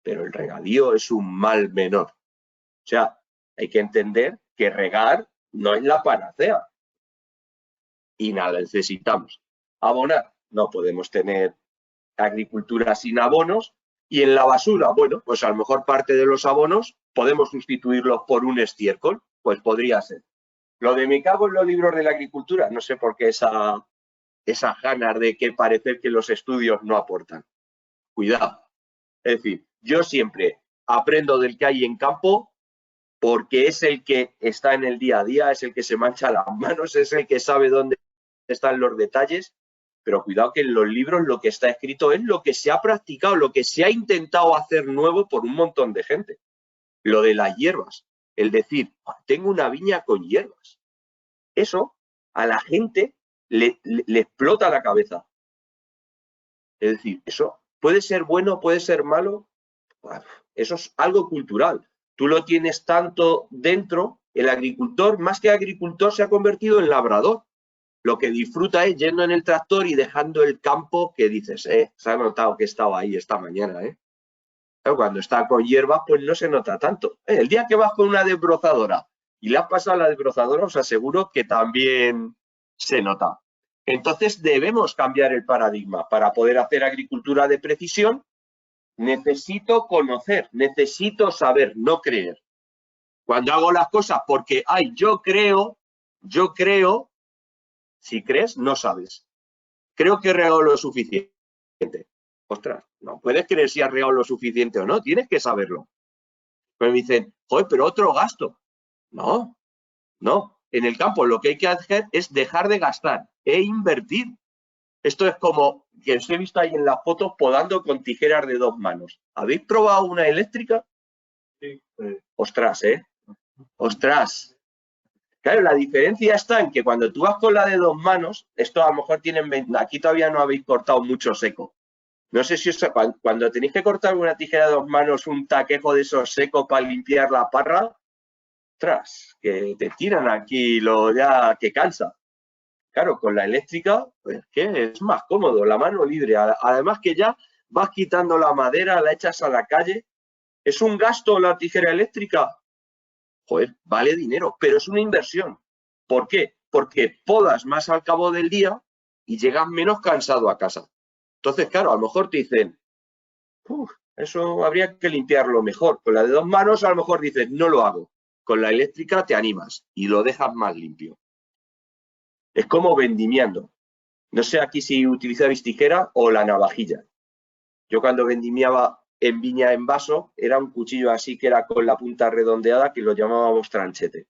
pero el regadío es un mal menor. O sea, hay que entender que regar no es la panacea. Y nada, necesitamos abonar. No podemos tener agricultura sin abonos. Y en la basura, bueno, pues a lo mejor parte de los abonos podemos sustituirlos por un estiércol. Pues podría ser. Lo de me cago en los libros de la agricultura, no sé por qué esas ganas de que parecer que los estudios no aportan. Cuidado. Es decir, yo siempre aprendo del que hay en campo porque es el que está en el día a día, es el que se mancha las manos, es el que sabe dónde están los detalles, pero cuidado que en los libros lo que está escrito es lo que se ha practicado, lo que se ha intentado hacer nuevo por un montón de gente. Lo de las hierbas, el decir, tengo una viña con hierbas. Eso a la gente le explota la cabeza. Es decir, eso puede ser bueno, puede ser malo, eso es algo cultural. Tú lo tienes tanto dentro, el agricultor, más que agricultor, se ha convertido en labrador. Lo que disfruta es yendo en el tractor y dejando el campo que dices, se ha notado que estaba ahí esta mañana, Pero cuando está con hierbas, pues no se nota tanto. El día que vas con una desbrozadora y le has pasado la desbrozadora, os aseguro que también se nota. Entonces debemos cambiar el paradigma. Para poder hacer agricultura de precisión, necesito conocer, necesito saber, no creer. Cuando hago las cosas porque, yo creo, si crees, no sabes. Creo que he regado lo suficiente. Ostras, no puedes creer si has regado lo suficiente o no, tienes que saberlo. Pues me dicen, joder, pero otro gasto. No. En el campo lo que hay que hacer es dejar de gastar e invertir. Esto es como que os he visto ahí en las fotos podando con tijeras de 2 manos. ¿Habéis probado una eléctrica? Sí. Ostras, Ostras. Claro, la diferencia está en que cuando tú vas con la de 2 manos, esto a lo mejor aquí todavía no habéis cortado mucho seco. No sé si cuando tenéis que cortar una tijera de 2 manos, un taquejo de esos secos para limpiar la parra, ostras, que te tiran aquí ya que cansa. Claro, con la eléctrica, pues que es más cómodo, la mano libre. Además que ya vas quitando la madera, la echas a la calle. ¿Es un gasto la tijera eléctrica? Joder, vale dinero, pero es una inversión. ¿Por qué? Porque podas más al cabo del día y llegas menos cansado a casa. Entonces, claro, a lo mejor te dicen, eso habría que limpiarlo mejor. Con la de 2 manos a lo mejor dices, no lo hago. Con la eléctrica te animas y lo dejas más limpio. Es como vendimiando. No sé aquí si utilizabais tijera o la navajilla. Yo cuando vendimiaba en viña en vaso, era un cuchillo así que era con la punta redondeada que lo llamábamos tranchete.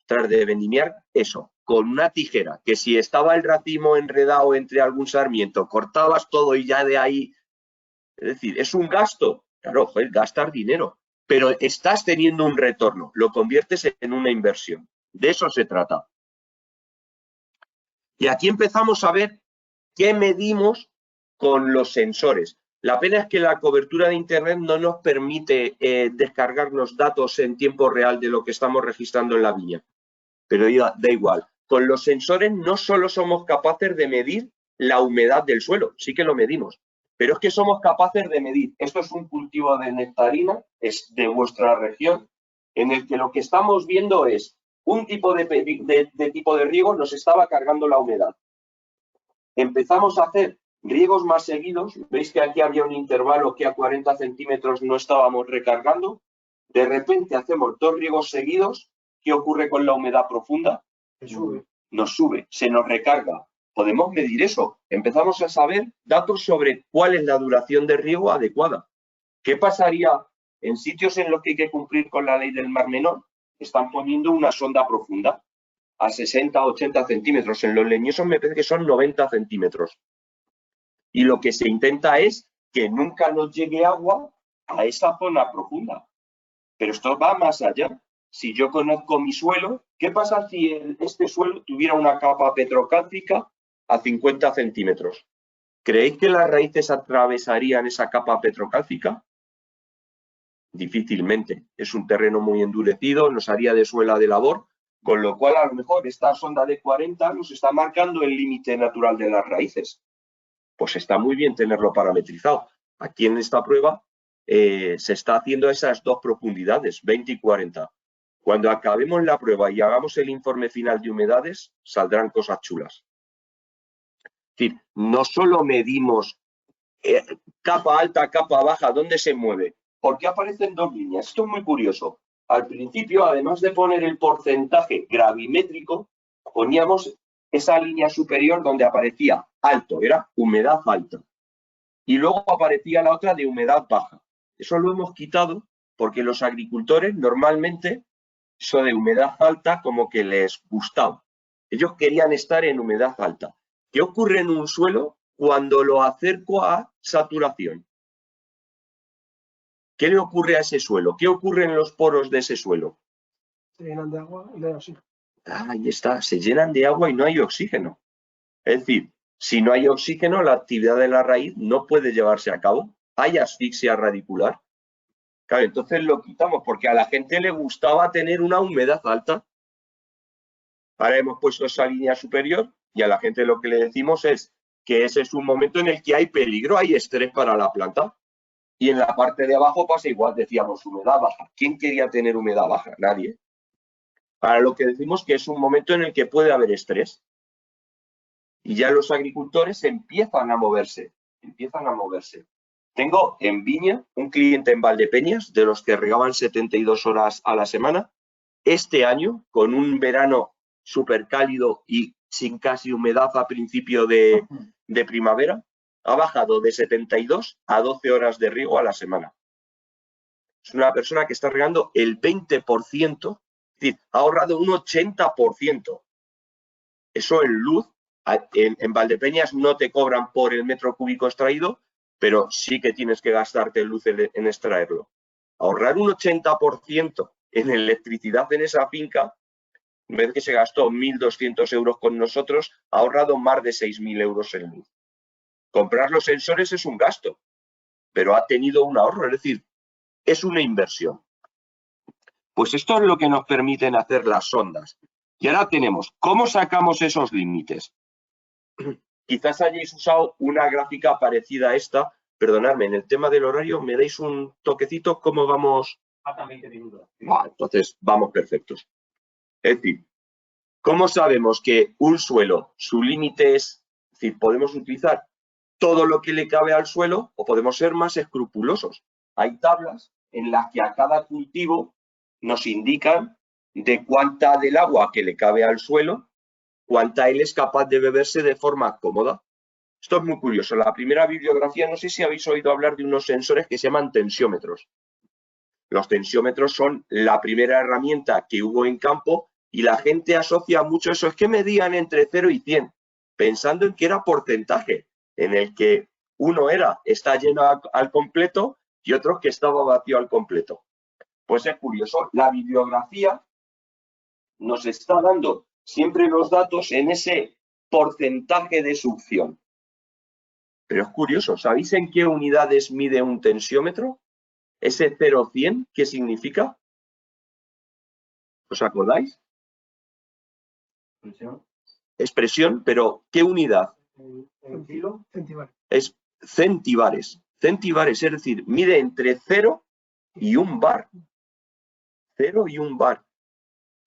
Tras de vendimiar, eso, con una tijera, que si estaba el racimo enredado entre algún sarmiento, cortabas todo y ya de ahí. Es decir, es un gasto. Claro, joder, gastar dinero. Pero estás teniendo un retorno, lo conviertes en una inversión. De eso se trata. Y aquí empezamos a ver qué medimos con los sensores. La pena es que la cobertura de Internet no nos permite descargar los datos en tiempo real de lo que estamos registrando en la viña. Pero da igual. con los sensores no solo somos capaces de medir la humedad del suelo, sí que lo medimos, pero es que somos capaces de medir. Esto es un cultivo de nectarina, es de vuestra región, en el que lo que estamos viendo es un tipo de tipo de riego nos estaba cargando la humedad. Empezamos a hacer riegos más seguidos. Veis que aquí había un intervalo que a 40 centímetros no estábamos recargando. De repente hacemos 2 riegos seguidos. ¿Qué ocurre con la humedad profunda? Nos sube, se nos recarga. Podemos medir eso. Empezamos a saber datos sobre cuál es la duración de riego adecuada. ¿Qué pasaría en sitios en los que hay que cumplir con la ley del Mar Menor? Están poniendo una sonda profunda a 60 80 centímetros. En los leñosos me parece que son 90 centímetros. Y lo que se intenta es que nunca nos llegue agua a esa zona profunda. Pero esto va más allá. Si yo conozco mi suelo, ¿qué pasa si este suelo tuviera una capa petrocálcica a 50 centímetros? ¿Creéis que las raíces atravesarían esa capa petrocálcica? Difícilmente. Es un terreno muy endurecido, nos haría de suela de labor, con lo cual a lo mejor esta sonda de 40 nos está marcando el límite natural de las raíces. Pues está muy bien tenerlo parametrizado. Aquí en esta prueba se está haciendo esas 2 profundidades, 20 y 40. Cuando acabemos la prueba y hagamos el informe final de humedades, saldrán cosas chulas. Es decir, no solo medimos capa alta, capa baja, ¿dónde se mueve? Porque aparecen 2 líneas. Esto es muy curioso. Al principio, además de poner el porcentaje gravimétrico, poníamos esa línea superior donde aparecía alto, era humedad alta. Y luego aparecía la otra de humedad baja. Eso lo hemos quitado porque los agricultores normalmente, eso de humedad alta como que les gustaba. Ellos querían estar en humedad alta. ¿Qué ocurre en un suelo cuando lo acerco a saturación? ¿Qué le ocurre a ese suelo? ¿Qué ocurre en los poros de ese suelo? Se llenan de agua y no hay oxígeno. Ahí está, se llenan de agua y no hay oxígeno. Es decir, si no hay oxígeno, la actividad de la raíz no puede llevarse a cabo. Hay asfixia radicular. Claro, entonces lo quitamos porque a la gente le gustaba tener una humedad alta. Ahora hemos puesto esa línea superior y a la gente lo que le decimos es que ese es un momento en el que hay peligro, hay estrés para la planta. Y en la parte de abajo pasa igual, decíamos humedad baja. ¿Quién quería tener humedad baja? Nadie. Ahora lo que decimos que es un momento en el que puede haber estrés. Y ya los agricultores empiezan a moverse. Tengo en Viña un cliente en Valdepeñas, de los que regaban 72 horas a la semana. Este año, con un verano súper cálido y sin casi humedad a principio de primavera, ha bajado de 72 a 12 horas de riego a la semana. Es una persona que está regando el 20%, es decir, ha ahorrado un 80%. Eso en luz, en Valdepeñas no te cobran por el metro cúbico extraído, pero sí que tienes que gastarte luz en extraerlo. Ahorrar un 80% en electricidad en esa finca, en vez de que se gastó 1.200 euros con nosotros, ha ahorrado más de 6.000 euros en luz. Comprar los sensores es un gasto, pero ha tenido un ahorro, es decir, es una inversión. Pues esto es lo que nos permiten hacer las sondas. Y ahora tenemos, ¿cómo sacamos esos límites? Quizás hayáis usado una gráfica parecida a esta. Perdonadme, en el tema del horario, ¿me dais un toquecito? ¿Cómo vamos? Faltan 20 minutos. Entonces, vamos perfectos. Es decir, ¿cómo sabemos que un suelo, su límite es decir, podemos utilizar todo lo que le cabe al suelo o podemos ser más escrupulosos? Hay tablas en las que a cada cultivo nos indican de cuánta del agua que le cabe al suelo, cuánta él es capaz de beberse de forma cómoda. Esto es muy curioso. La primera bibliografía, no sé si habéis oído hablar de unos sensores que se llaman tensiómetros. Los tensiómetros son la primera herramienta que hubo en campo y la gente asocia mucho eso. Es que medían entre 0 y 100, pensando en que era porcentaje, en el que uno está lleno al completo y otro que estaba vacío al completo. Pues es curioso, la bibliografía nos está dando siempre los datos en ese porcentaje de succión. Pero es curioso, ¿sabéis en qué unidades mide un tensiómetro? Ese 0-100, ¿qué significa? ¿Os acordáis? Expresión, pero ¿qué unidad? Centibares. Es centibares. Centibares, es decir, mide entre 0 y 1 bar. 0 y 1 bar.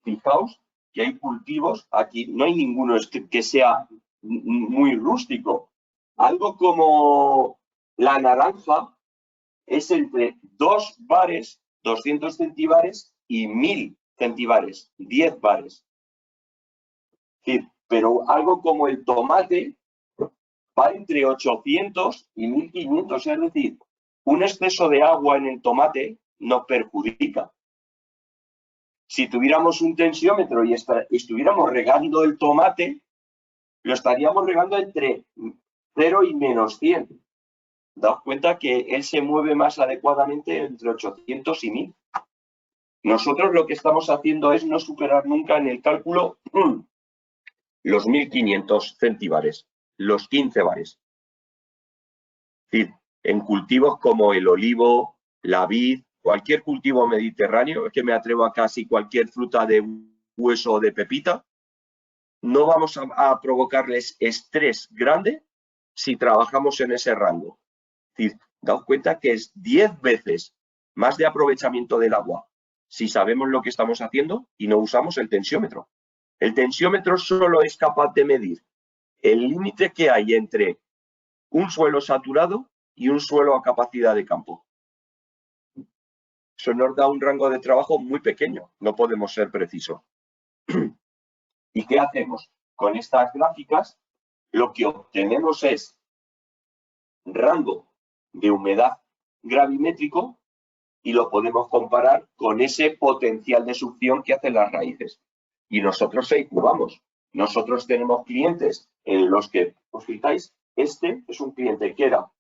Fijaos que hay cultivos, aquí no hay ninguno que sea muy rústico. Algo como la naranja es entre 2 bares, 200 centibares y 1000 centibares, 10 bares. Sí, pero algo como el tomate va entre 800 y 1500, es decir, un exceso de agua en el tomate nos perjudica. Si tuviéramos un tensiómetro y estuviéramos regando el tomate, lo estaríamos regando entre 0 y menos 100. Daos cuenta que él se mueve más adecuadamente entre 800 y 1000. Nosotros lo que estamos haciendo es no superar nunca en el cálculo los 1500 centibares, los 15 bares. Es decir, en cultivos como el olivo, la vid, cualquier cultivo mediterráneo, es que me atrevo a casi cualquier fruta de hueso o de pepita, no vamos a provocarles estrés grande si trabajamos en ese rango. Es decir, daos cuenta que es 10 veces más de aprovechamiento del agua si sabemos lo que estamos haciendo y no usamos el tensiómetro. El tensiómetro solo es capaz de medir el límite que hay entre un suelo saturado y un suelo a capacidad de campo. Eso nos da un rango de trabajo muy pequeño, no podemos ser precisos. ¿Y qué hacemos? Con estas gráficas lo que obtenemos es rango de humedad gravimétrico y lo podemos comparar con ese potencial de succión que hacen las raíces. Y nosotros ahí jugamos. Nosotros tenemos clientes en los que, os fijáis, este es un cliente que era,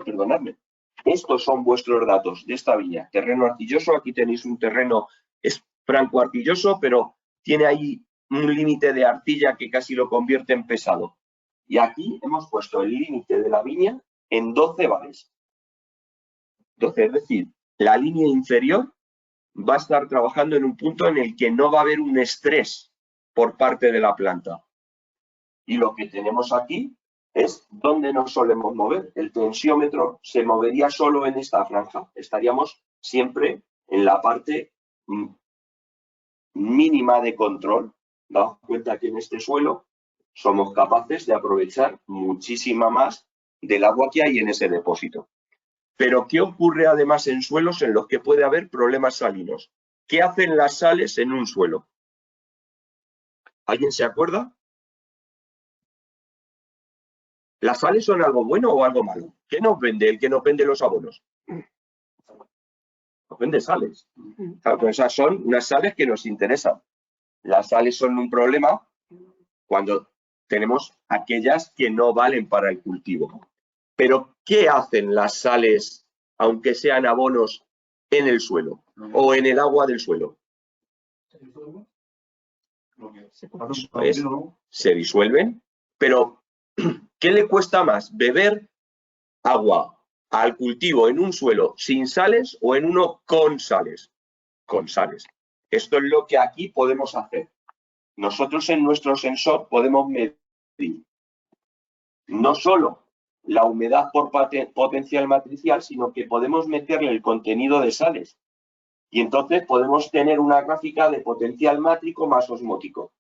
perdonadme. Estos son vuestros datos de esta viña. Terreno arcilloso, aquí tenéis un terreno, es franco arcilloso, pero tiene ahí un límite de arcilla que casi lo convierte en pesado. Y aquí hemos puesto el límite de la viña en 12 bares. 12, es decir, la línea inferior va a estar trabajando en un punto en el que no va a haber un estrés por parte de la planta. Y lo que tenemos aquí es donde nos solemos mover. El tensiómetro se movería solo en esta franja. Estaríamos siempre en la parte mínima de control. Daos cuenta que en este suelo somos capaces de aprovechar muchísima más del agua que hay en ese depósito. Pero ¿qué ocurre además en suelos en los que puede haber problemas salinos? ¿Qué hacen las sales en un suelo? ¿Alguien se acuerda? ¿Las sales son algo bueno o algo malo? ¿Qué nos vende el que nos vende los abonos? Nos vende sales. Claro, pues esas son unas sales que nos interesan. Las sales son un problema cuando tenemos aquellas que no valen para el cultivo. Pero ¿qué hacen las sales, aunque sean abonos, en el suelo o en el agua del suelo? Se disuelven, pero ¿qué le cuesta más? ¿Beber agua al cultivo en un suelo sin sales o en uno con sales? Con sales. Esto es lo que aquí podemos hacer. Nosotros en nuestro sensor podemos medir no solo la humedad por potencial matricial, sino que podemos meterle el contenido de sales. Y entonces podemos tener una gráfica de potencial mátrico más osmótico.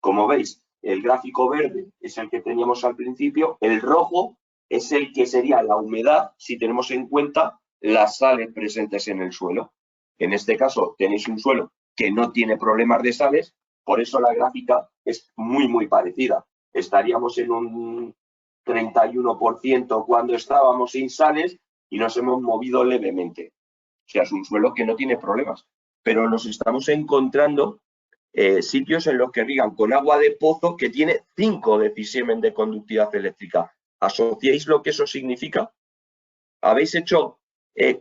Como veis, el gráfico verde es el que teníamos al principio, el rojo es el que sería la humedad si tenemos en cuenta las sales presentes en el suelo. En este caso tenéis un suelo que no tiene problemas de sales, por eso la gráfica es muy parecida. Estaríamos en un 31% cuando estábamos sin sales y nos hemos movido levemente. O sea, es un suelo que no tiene problemas, pero nos estamos encontrando sitios en los que irrigan con agua de pozo que tiene 5 decisiemens de conductividad eléctrica. ¿Asociáis lo que eso significa? ¿Habéis hecho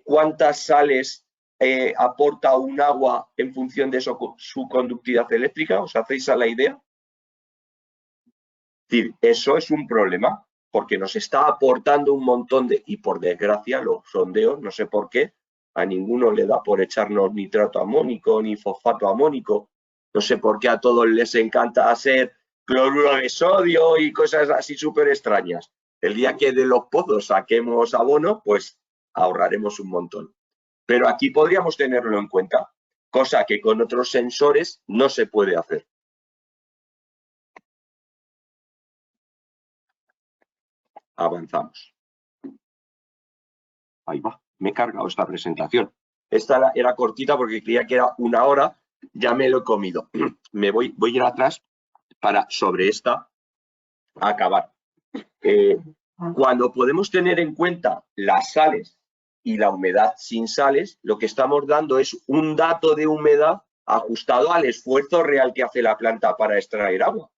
cuántas sales aporta un agua en función de su conductividad eléctrica? ¿Os hacéis a la idea? Es decir, eso es un problema porque nos está aportando un montón de... Y por desgracia los sondeos, no sé por qué, a ninguno le da por echarnos nitrato amónico ni fosfato amónico. No sé por qué a todos les encanta hacer cloruro de sodio y cosas así súper extrañas. El día que de los pozos saquemos abono, pues ahorraremos un montón. Pero aquí podríamos tenerlo en cuenta, cosa que con otros sensores no se puede hacer. Avanzamos. Ahí va, me he cargado esta presentación. Esta era cortita porque creía que era 1 hora, ya me lo he comido. Voy a ir atrás para sobre esta acabar. Cuando podemos tener en cuenta las sales y la humedad sin sales, lo que estamos dando es un dato de humedad ajustado al esfuerzo real que hace la planta para extraer agua.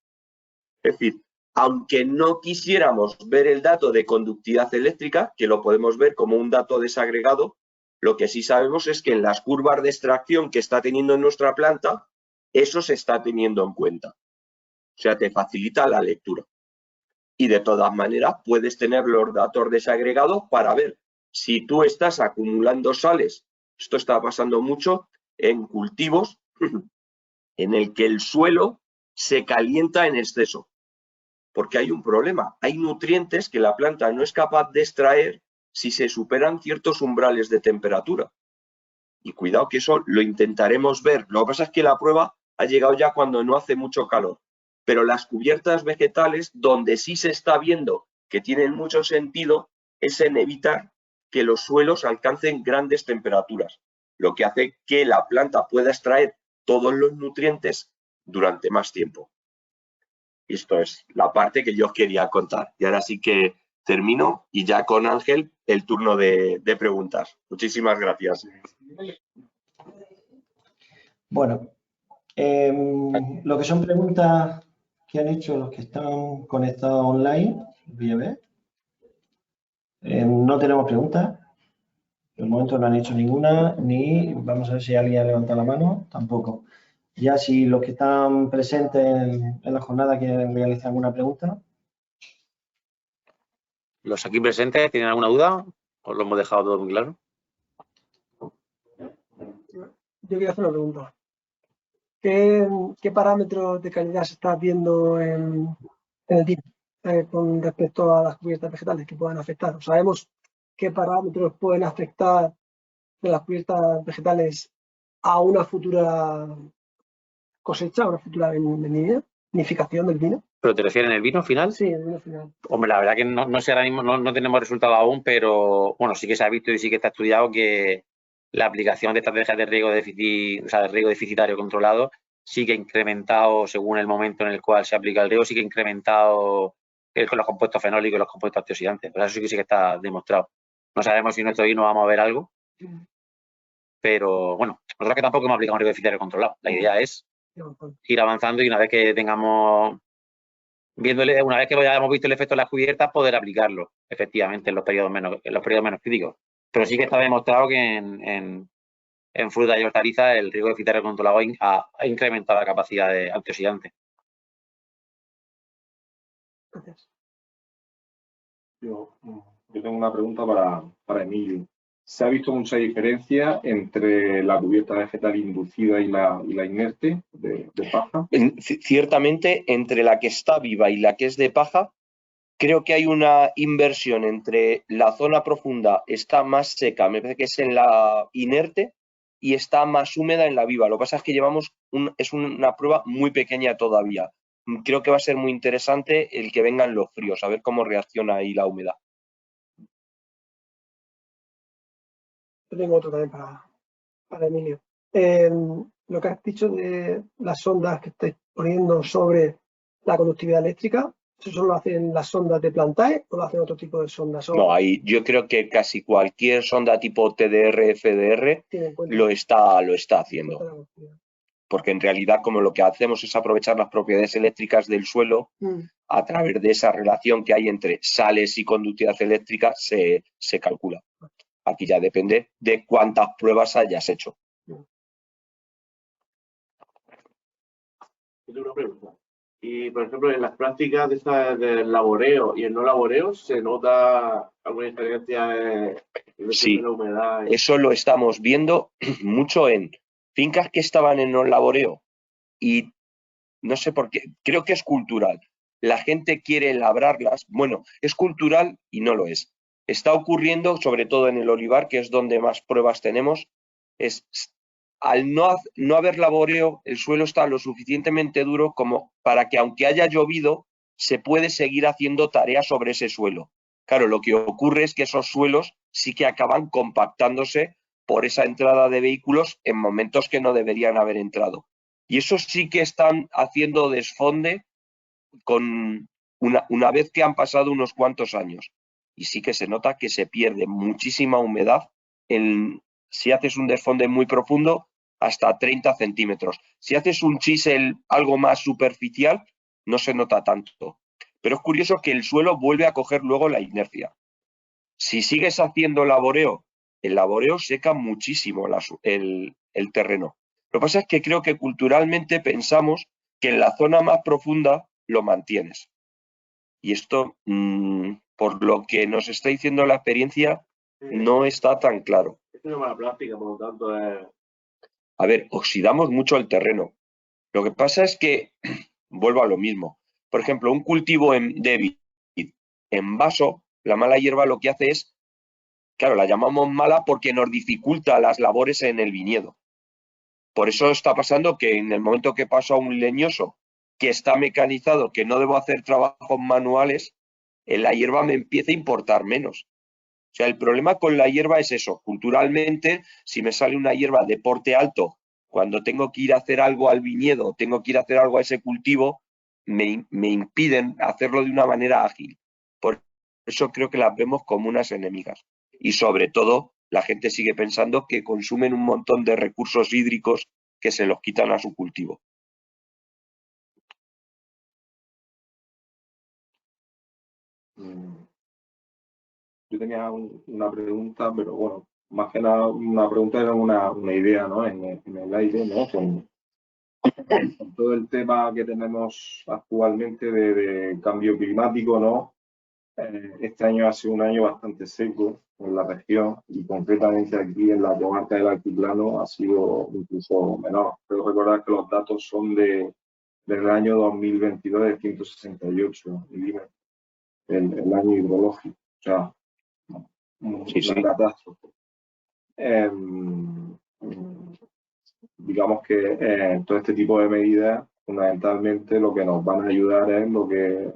Es decir, aunque no quisiéramos ver el dato de conductividad eléctrica, que lo podemos ver como un dato desagregado, lo que sí sabemos es que en las curvas de extracción que está teniendo en nuestra planta, eso se está teniendo en cuenta. O sea, te facilita la lectura. Y de todas maneras puedes tener los datos desagregados para ver si tú estás acumulando sales. Esto está pasando mucho en cultivos en el que el suelo se calienta en exceso. Porque hay un problema. Hay nutrientes que la planta no es capaz de extraer si se superan ciertos umbrales de temperatura. Y cuidado que eso lo intentaremos ver. Lo que pasa es que la prueba ha llegado ya cuando no hace mucho calor. Pero las cubiertas vegetales, donde sí se está viendo que tienen mucho sentido, es en evitar que los suelos alcancen grandes temperaturas, lo que hace que la planta pueda extraer todos los nutrientes durante más tiempo. Esto es la parte que yo os quería contar. Y ahora sí que termino y ya con Ángel el turno de preguntas. Muchísimas gracias. Bueno, lo que son preguntas que han hecho los que están conectados online, voy a ver. No tenemos preguntas. De momento no han hecho ninguna, ni vamos a ver si alguien levanta la mano, tampoco. Ya si los que están presentes en la jornada quieren realizar alguna pregunta. ¿Los aquí presentes tienen alguna duda? ¿Os lo hemos dejado todo muy claro? Yo quería hacer una pregunta. ¿Qué parámetros de calidad se está viendo en el DIN con respecto a las cubiertas vegetales que puedan afectar? ¿Sabemos qué parámetros pueden afectar de las cubiertas vegetales a una futura cosecha, a una futura vinificación del vino? ¿Pero te refieres en el vino final? Sí, el vino final. Hombre, la verdad que no sé ahora mismo, no tenemos resultados aún, pero bueno, sí que se ha visto y sí que está estudiado que la aplicación de estrategias de riego de riego deficitario controlado sí que ha incrementado, según el momento en el cual se aplica el riego, sí que ha incrementado con los compuestos fenólicos y los compuestos antioxidantes. Pero eso sí que está demostrado. No sabemos si en nuestro vino vamos a ver algo, pero bueno, nosotros que tampoco hemos aplicado un riego deficitario controlado. La idea es ir avanzando y una vez que tengamos una vez que hayamos visto el efecto de las cubiertas, poder aplicarlo efectivamente en los periodos menos críticos. Pero sí que está demostrado que en frutas y hortalizas el riego deficitario controlado ha incrementado la capacidad de antioxidante. Gracias. Yo tengo una pregunta para Emilio. ¿Se ha visto mucha diferencia entre la cubierta vegetal inducida y la inerte de paja? Ciertamente, entre la que está viva y la que es de paja, creo que hay una inversión entre la zona profunda está más seca, me parece que es en la inerte, y está más húmeda en la viva. Lo que pasa es que es una prueba muy pequeña todavía. Creo que va a ser muy interesante el que vengan los fríos, a ver cómo reacciona ahí la humedad. Yo tengo otro también para Emilio. Lo que has dicho de las sondas que estáis poniendo sobre la conductividad eléctrica, ¿eso solo lo hacen las sondas de Plantae o lo hacen otro tipo de sondas? No, yo creo que casi cualquier sonda tipo TDR, FDR lo está haciendo. Porque en realidad como lo que hacemos es aprovechar las propiedades eléctricas del suelo, a través de esa relación que hay entre sales y conductividad eléctrica se calcula. Aquí ya depende de cuántas pruebas hayas hecho. Yo tengo una pregunta. Y, por ejemplo, en las prácticas del laboreo y el no laboreo, ¿se nota alguna diferencia Sí, la humedad? Eso lo estamos viendo mucho en fincas que estaban en no laboreo y no sé por qué, creo que es cultural. La gente quiere labrarlas. Bueno, es cultural y no lo es. Está ocurriendo, sobre todo en el olivar, que es donde más pruebas tenemos, es al no haber laboreo, el suelo está lo suficientemente duro como para que, aunque haya llovido, se puede seguir haciendo tareas sobre ese suelo. Claro, lo que ocurre es que esos suelos sí que acaban compactándose por esa entrada de vehículos en momentos que no deberían haber entrado. Y eso sí que están haciendo desfonde con una vez que han pasado unos cuantos años. Y sí que se nota que se pierde muchísima humedad si haces un desfonde muy profundo, hasta 30 centímetros. Si haces un chisel algo más superficial, no se nota tanto. Pero es curioso que el suelo vuelve a coger luego la inercia. Si sigues haciendo laboreo, el laboreo seca muchísimo el terreno. Lo que pasa es que creo que culturalmente pensamos que en la zona más profunda lo mantienes. Y esto, por lo que nos está diciendo la experiencia, no está tan claro. Es una mala práctica, por lo tanto, A ver, oxidamos mucho el terreno. Lo que pasa es que, vuelvo a lo mismo. Por ejemplo, un cultivo débil en vaso, la mala hierba lo que hace es, claro, la llamamos mala porque nos dificulta las labores en el viñedo. Por eso está pasando que en el momento que paso a un leñoso que está mecanizado, que no debo hacer trabajos manuales, la hierba me empieza a importar menos. O sea, el problema con la hierba es eso. Culturalmente, si me sale una hierba de porte alto, cuando tengo que ir a hacer algo al viñedo, tengo que ir a hacer algo a ese cultivo, me impiden hacerlo de una manera ágil. Por eso creo que las vemos como unas enemigas. Y sobre todo, la gente sigue pensando que consumen un montón de recursos hídricos que se los quitan a su cultivo. Yo tenía una pregunta, pero bueno, más que nada una pregunta era una idea, ¿no? En el aire, ¿no? Con todo el tema que tenemos actualmente de cambio climático, ¿no? Este año ha sido un año bastante seco en la región y concretamente aquí en la comarca del Altiplano ha sido incluso menor. Pero recordar que los datos son del año 2022 de 168 milímetros, el año hidrológico. O sea, una catástrofe. Digamos que todo este tipo de medidas, fundamentalmente, lo que nos van a ayudar es lo que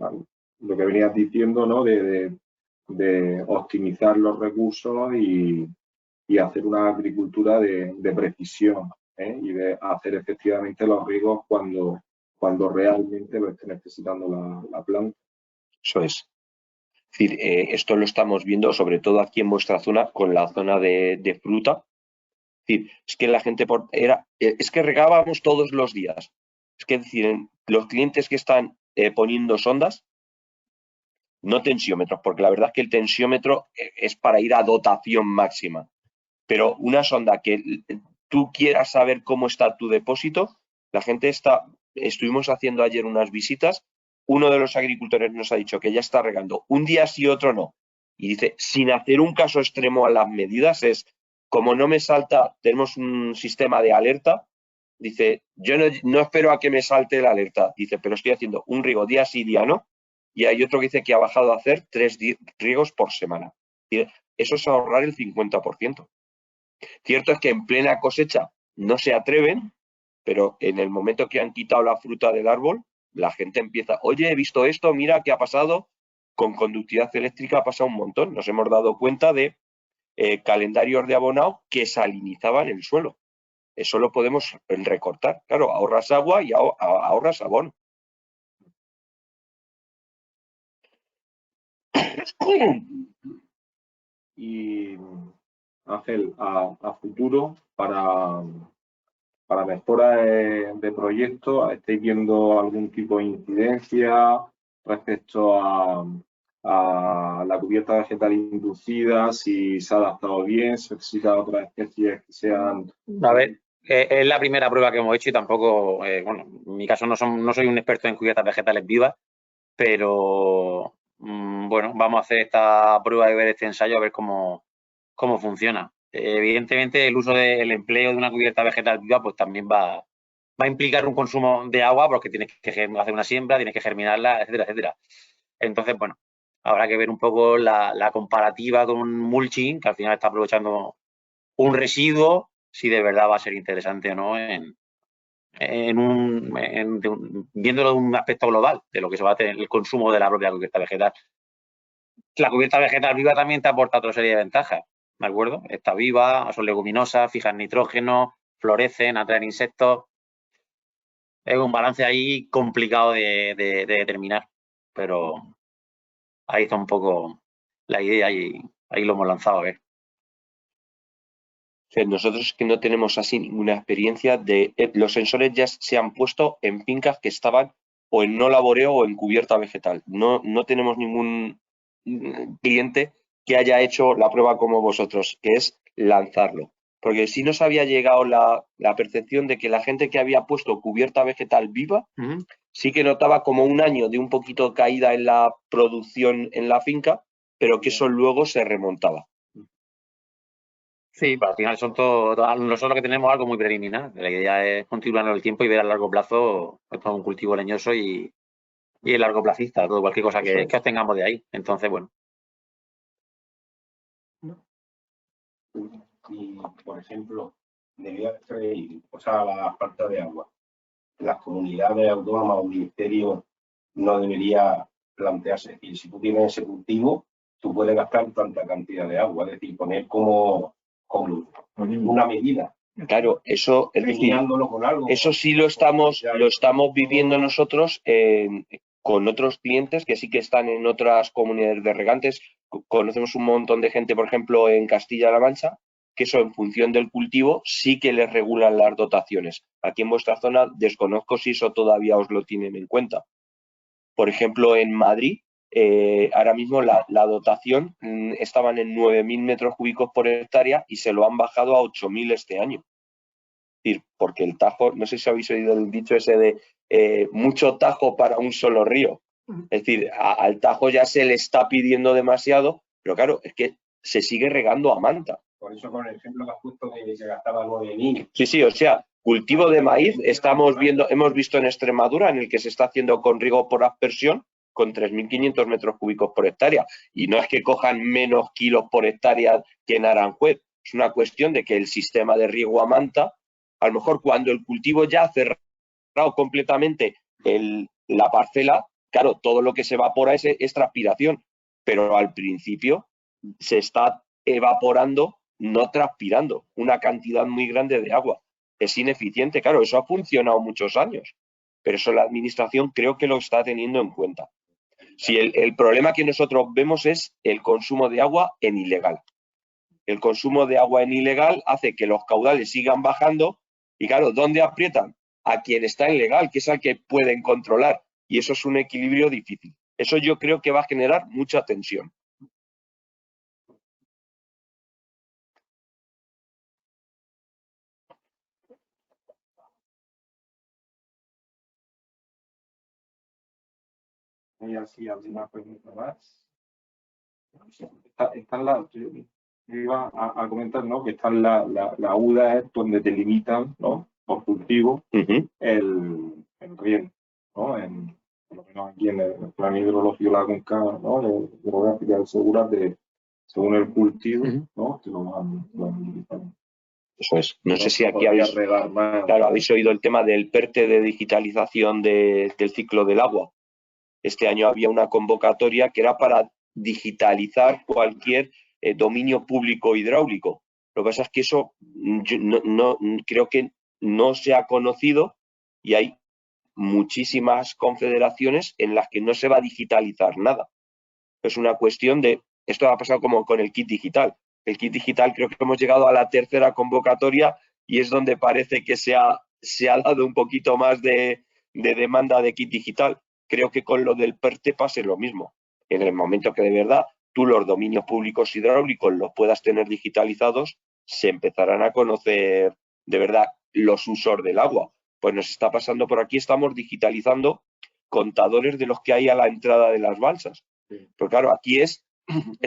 venías diciendo, ¿no? De optimizar los recursos y hacer una agricultura de precisión, ¿eh? Y de hacer efectivamente los riegos cuando realmente lo esté necesitando la planta. Eso es. Es decir, esto lo estamos viendo sobre todo aquí en vuestra zona, con la zona de fruta. Es decir, es que la gente es que regábamos todos los días. Es que, decir, los clientes que están poniendo sondas, no tensiómetros, porque la verdad es que el tensiómetro es para ir a dotación máxima. Pero una sonda que tú quieras saber cómo está tu depósito, la gente estuvimos haciendo ayer unas visitas, uno de los agricultores nos ha dicho que ya está regando un día sí, otro no. Y dice, sin hacer un caso extremo a las medidas, es como no me salta, tenemos un sistema de alerta, dice, yo no espero a que me salte la alerta, dice, pero estoy haciendo un riego día sí, día no, y hay otro que dice que ha bajado a hacer 3 riegos por semana. Dice, eso es ahorrar el 50%. Cierto es que en plena cosecha no se atreven, pero en el momento que han quitado la fruta del árbol, la gente empieza, oye, he visto esto, mira qué ha pasado. Con conductividad eléctrica ha pasado un montón. Nos hemos dado cuenta de calendarios de abonado que salinizaban el suelo. Eso lo podemos recortar. Claro, ahorras agua y ahorras abono. Y Ángel, a futuro, para mejora de proyectos, ¿estáis viendo algún tipo de incidencia respecto a la cubierta vegetal inducida? Si se ha adaptado bien, si existen otras especies que sean... A ver, es la primera prueba que hemos hecho y tampoco, bueno, en mi caso no soy un experto en cubiertas vegetales vivas, pero bueno, vamos a hacer esta prueba y ver este ensayo a ver cómo funciona. Evidentemente, el empleo de una cubierta vegetal viva pues también va va a implicar un consumo de agua porque tienes que hacer una siembra, tienes que germinarla, etcétera, etcétera. Entonces, bueno, habrá que ver un poco la comparativa con un mulching, que al final está aprovechando un residuo, si de verdad va a ser interesante o no viéndolo de un aspecto global de lo que se va a tener el consumo de la propia cubierta vegetal. La cubierta vegetal viva también te aporta otra serie de ventajas, ¿de acuerdo? Está viva, son leguminosas, fijan nitrógeno, florecen, atraen insectos. Es un balance ahí complicado de determinar, pero ahí está un poco la idea y ahí lo hemos lanzado a ver. O sea, nosotros que no tenemos así ninguna experiencia de los sensores ya se han puesto en fincas que estaban o en no laboreo o en cubierta vegetal. No tenemos ningún cliente que haya hecho la prueba como vosotros, que es lanzarlo. Porque sí nos había llegado la percepción de que la gente que había puesto cubierta vegetal viva sí que notaba como un año de un poquito caída en la producción en la finca, pero que eso luego se remontaba. Sí, pero al final son nosotros que tenemos algo muy preliminar. La idea es continuarlo en el tiempo y ver a largo plazo esto es un cultivo leñoso y el largo plazista, todo cualquier cosa que obtengamos de ahí. Entonces, bueno. Y, por ejemplo, debido a la falta de agua, las comunidades autónomas o ministerios no debería plantearse. Es decir, si tú tienes ese cultivo, tú puedes gastar tanta cantidad de agua, es decir, poner como una medida. Claro, eso es decir, con algo, eso sí lo estamos viviendo nosotros con otros clientes que sí que están en otras comunidades de regantes. Conocemos un montón de gente, por ejemplo, en Castilla-La Mancha, que eso en función del cultivo sí que les regulan las dotaciones. Aquí en vuestra zona desconozco si eso todavía os lo tienen en cuenta. Por ejemplo, en Madrid, ahora mismo la dotación estaban en 9.000 metros cúbicos por hectárea y se lo han bajado a 8.000 este año. Es decir, porque el Tajo, no sé si habéis oído el dicho ese de mucho Tajo para un solo río. Es decir, al Tajo ya se le está pidiendo demasiado, pero claro, es que se sigue regando a manta. Por eso con el ejemplo que has puesto que se gastaba 9.000. Sí, o sea, cultivo de maíz hemos visto en Extremadura en el que se está haciendo con riego por aspersión con 3.500 metros cúbicos por hectárea. Y no es que cojan menos kilos por hectárea que en Aranjuez. Es una cuestión de que el sistema de riego a manta, a lo mejor cuando el cultivo ya ha cerrado completamente la parcela, claro, todo lo que se evapora es transpiración, pero al principio se está evaporando, no transpirando, una cantidad muy grande de agua. Es ineficiente, claro, eso ha funcionado muchos años, pero eso la administración creo que lo está teniendo en cuenta. Si el problema que nosotros vemos es el consumo de agua en ilegal. El consumo de agua en ilegal hace que los caudales sigan bajando y, claro, ¿dónde aprietan? A quien está en legal, que es al que pueden controlar. Y eso es un equilibrio difícil. Eso yo creo que va a generar mucha tensión. Y así, alguna pregunta más. Yo iba a comentar, ¿no? Que están la UDA donde te limitan, ¿no? Por cultivo el riego, ¿no? Por lo menos aquí en el plan hidrológico de la Conca, ¿no? Hidrográfica del Segura, según el cultivo, ¿no? Que lo van limitando. Eso es. No sé si aquí habéis oído el tema del PERTE de digitalización del ciclo del agua. Este año había una convocatoria que era para digitalizar cualquier dominio público hidráulico. Lo que pasa es que eso creo que no se ha conocido y hay muchísimas confederaciones en las que no se va a digitalizar nada. Es una cuestión de, esto ha pasado como con el kit digital. El kit digital creo que hemos llegado a la tercera convocatoria y es donde parece que se ha dado un poquito más de demanda de kit digital. Creo que con lo del PERTE pase lo mismo. En el momento que de verdad tú los dominios públicos hidráulicos los puedas tener digitalizados, se empezarán a conocer de verdad los usos del agua. Pues nos está pasando por aquí, estamos digitalizando contadores de los que hay a la entrada de las balsas. Pero claro, aquí es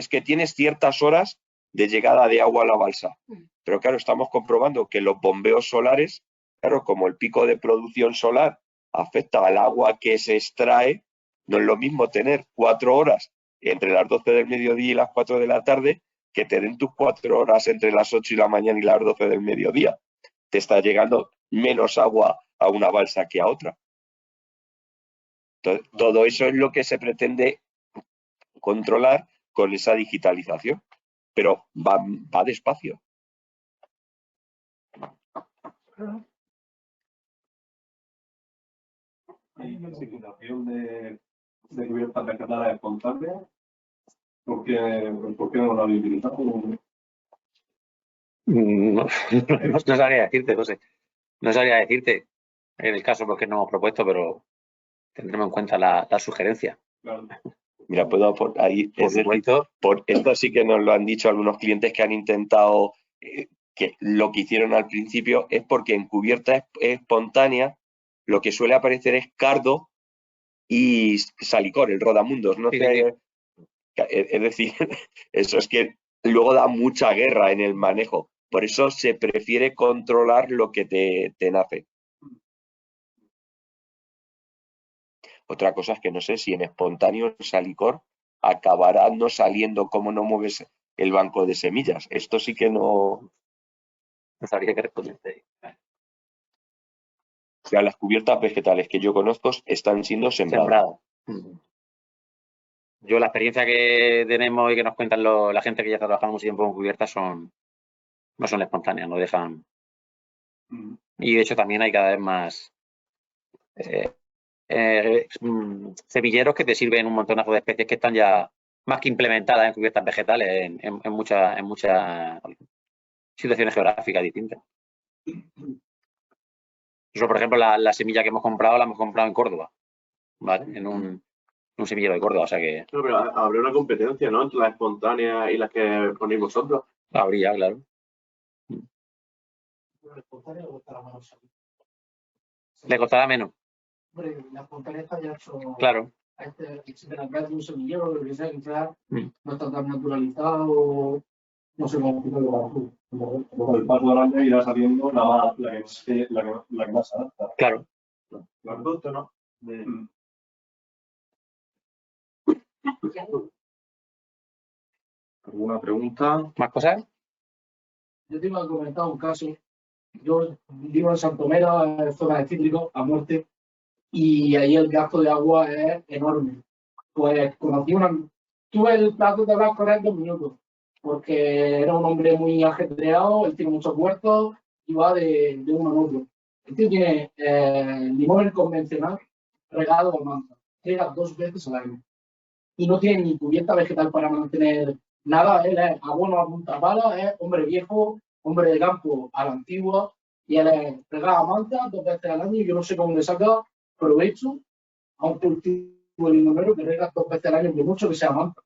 que tienes ciertas horas de llegada de agua a la balsa. Pero claro, estamos comprobando que los bombeos solares Claro, como el pico de producción solar afecta al agua que se extrae, no es lo mismo tener 4 horas entre las 12 del mediodía y las 4 de la tarde que tener tus 4 horas entre las 8 y la mañana y las 12 del mediodía. Te está llegando menos agua a una balsa que a otra. Entonces, todo eso es lo que se pretende controlar con esa digitalización, pero va despacio. ¿Y la situación de cubiertas vegetales espontáneas? ¿Por qué no la habéis utilizado? No sabría decirte, José. No sabría decirte en el caso porque no hemos propuesto, pero tendremos en cuenta la sugerencia. Claro. Mira, puedo ahí, Por es decir, supuesto. por esto sí que nos lo han dicho algunos clientes que han intentado, que lo que hicieron al principio es porque en cubierta espontánea lo que suele aparecer es cardo y salicor, el rodamundos. No Sí, sé, es decir, eso es que luego da mucha guerra en el manejo. Por eso se prefiere controlar lo que te nace. Otra cosa es que no sé si en espontáneo el salicor acabará no saliendo como no mueves el banco de semillas. Esto sí que no sabría que responderte. O sea, las cubiertas vegetales que yo conozco están siendo sembradas. Yo la experiencia que tenemos y que nos cuentan la gente que ya trabajamos mucho tiempo con cubiertas no son espontáneas, no dejan. Y de hecho también hay cada vez más semilleros que te sirven un montonazo de especies que están ya más que implementadas en cubiertas vegetales en muchas situaciones geográficas distintas. Eso, por ejemplo, la semilla que hemos comprado la hemos comprado en Córdoba, ¿vale? En un semillero de Córdoba, o sea que... No, pero habría una competencia, ¿no? Entre las espontáneas y las que ponéis vosotros. Habría, claro. ¿La espontánea o costará menos salir? Le costará menos. Hombre, la espontánea está ya hecho... Claro. Si te la traes de un semillero, lo que sea, entrar, no está tan naturalizado, no sé cómo explicarlo. Con el paso del año irá saliendo la que más se adapta. Claro. Los productos, ¿no? ¿Alguna pregunta? ¿Más cosas? Yo te iba a comentar un caso. Yo vivo en Santomera, zona de cítricos, a muerte, y ahí el gasto de agua es enorme. Pues tuve el plato de hablar con él 2 minutos, porque era un hombre muy ajetreado, él tiene muchos huertos y va de uno en otro. El tío tiene limón convencional regado a manta, riega 2 veces al año. Y no tiene ni cubierta vegetal para mantener nada. Él es abono a punta pala, es hombre viejo, hombre de campo a la antigua, y él es regado a manta 2 veces al año. Y yo no sé cómo le saca provecho a un cultivo limonero que rega 2 veces al año, que mucho que sea manta.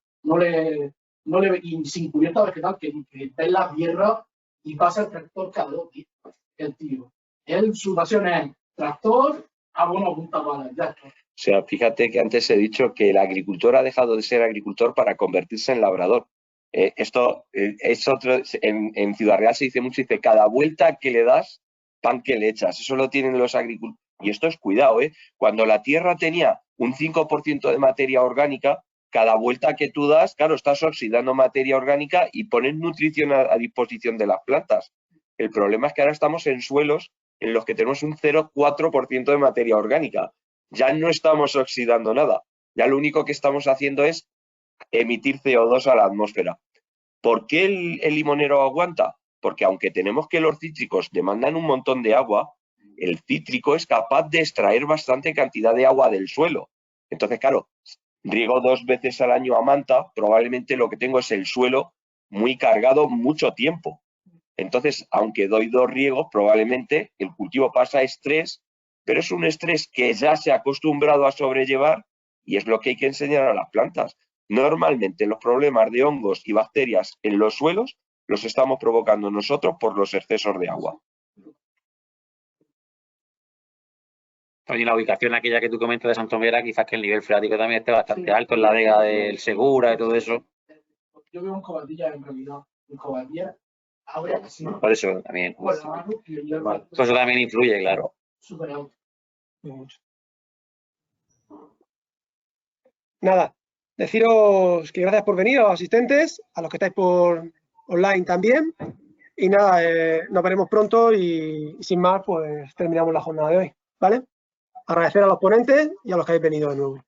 Y sin cubierta vegetal, que ve la tierra y pasa el tractor cada 2 días. El tío. Su pasión es tractor, abono a punta pala, ya está. O sea, fíjate que antes he dicho que el agricultor ha dejado de ser agricultor para convertirse en labrador. Esto es otro, en Ciudad Real se dice mucho, dice, cada vuelta que le das, pan que le echas. Eso lo tienen los agricultores. Y esto es cuidado, ¿eh? Cuando la tierra tenía un 5% de materia orgánica, cada vuelta que tú das, claro, estás oxidando materia orgánica y pones nutrición a disposición de las plantas. El problema es que ahora estamos en suelos en los que tenemos un 0,4% de materia orgánica. Ya no estamos oxidando nada. Ya lo único que estamos haciendo es emitir CO2 a la atmósfera. ¿Por qué el limonero aguanta? Porque aunque tenemos que los cítricos demandan un montón de agua, el cítrico es capaz de extraer bastante cantidad de agua del suelo. Entonces, claro, riego 2 veces al año a manta, probablemente lo que tengo es el suelo muy cargado mucho tiempo. Entonces, aunque doy 2 riegos, probablemente el cultivo pasa estrés, pero es un estrés que ya se ha acostumbrado a sobrellevar y es lo que hay que enseñar a las plantas. Normalmente los problemas de hongos y bacterias en los suelos los estamos provocando nosotros por los excesos de agua. Y la ubicación aquella que tú comentas de Santomera, quizás que el nivel freático también esté bastante alto en la vega del Segura y todo eso. Yo veo un Cobatilla en realidad. Un Cobatilla Ahora sí. Por eso también. Con la mano y yo Vale. Eso también influye, claro. súper alto. Nada, deciros que gracias por venir a los asistentes, a los que estáis por online también. Y nada, nos veremos pronto y sin más, pues terminamos la jornada de hoy, ¿vale? Agradecer a los ponentes y a los que habéis venido de nuevo. Un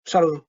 saludo.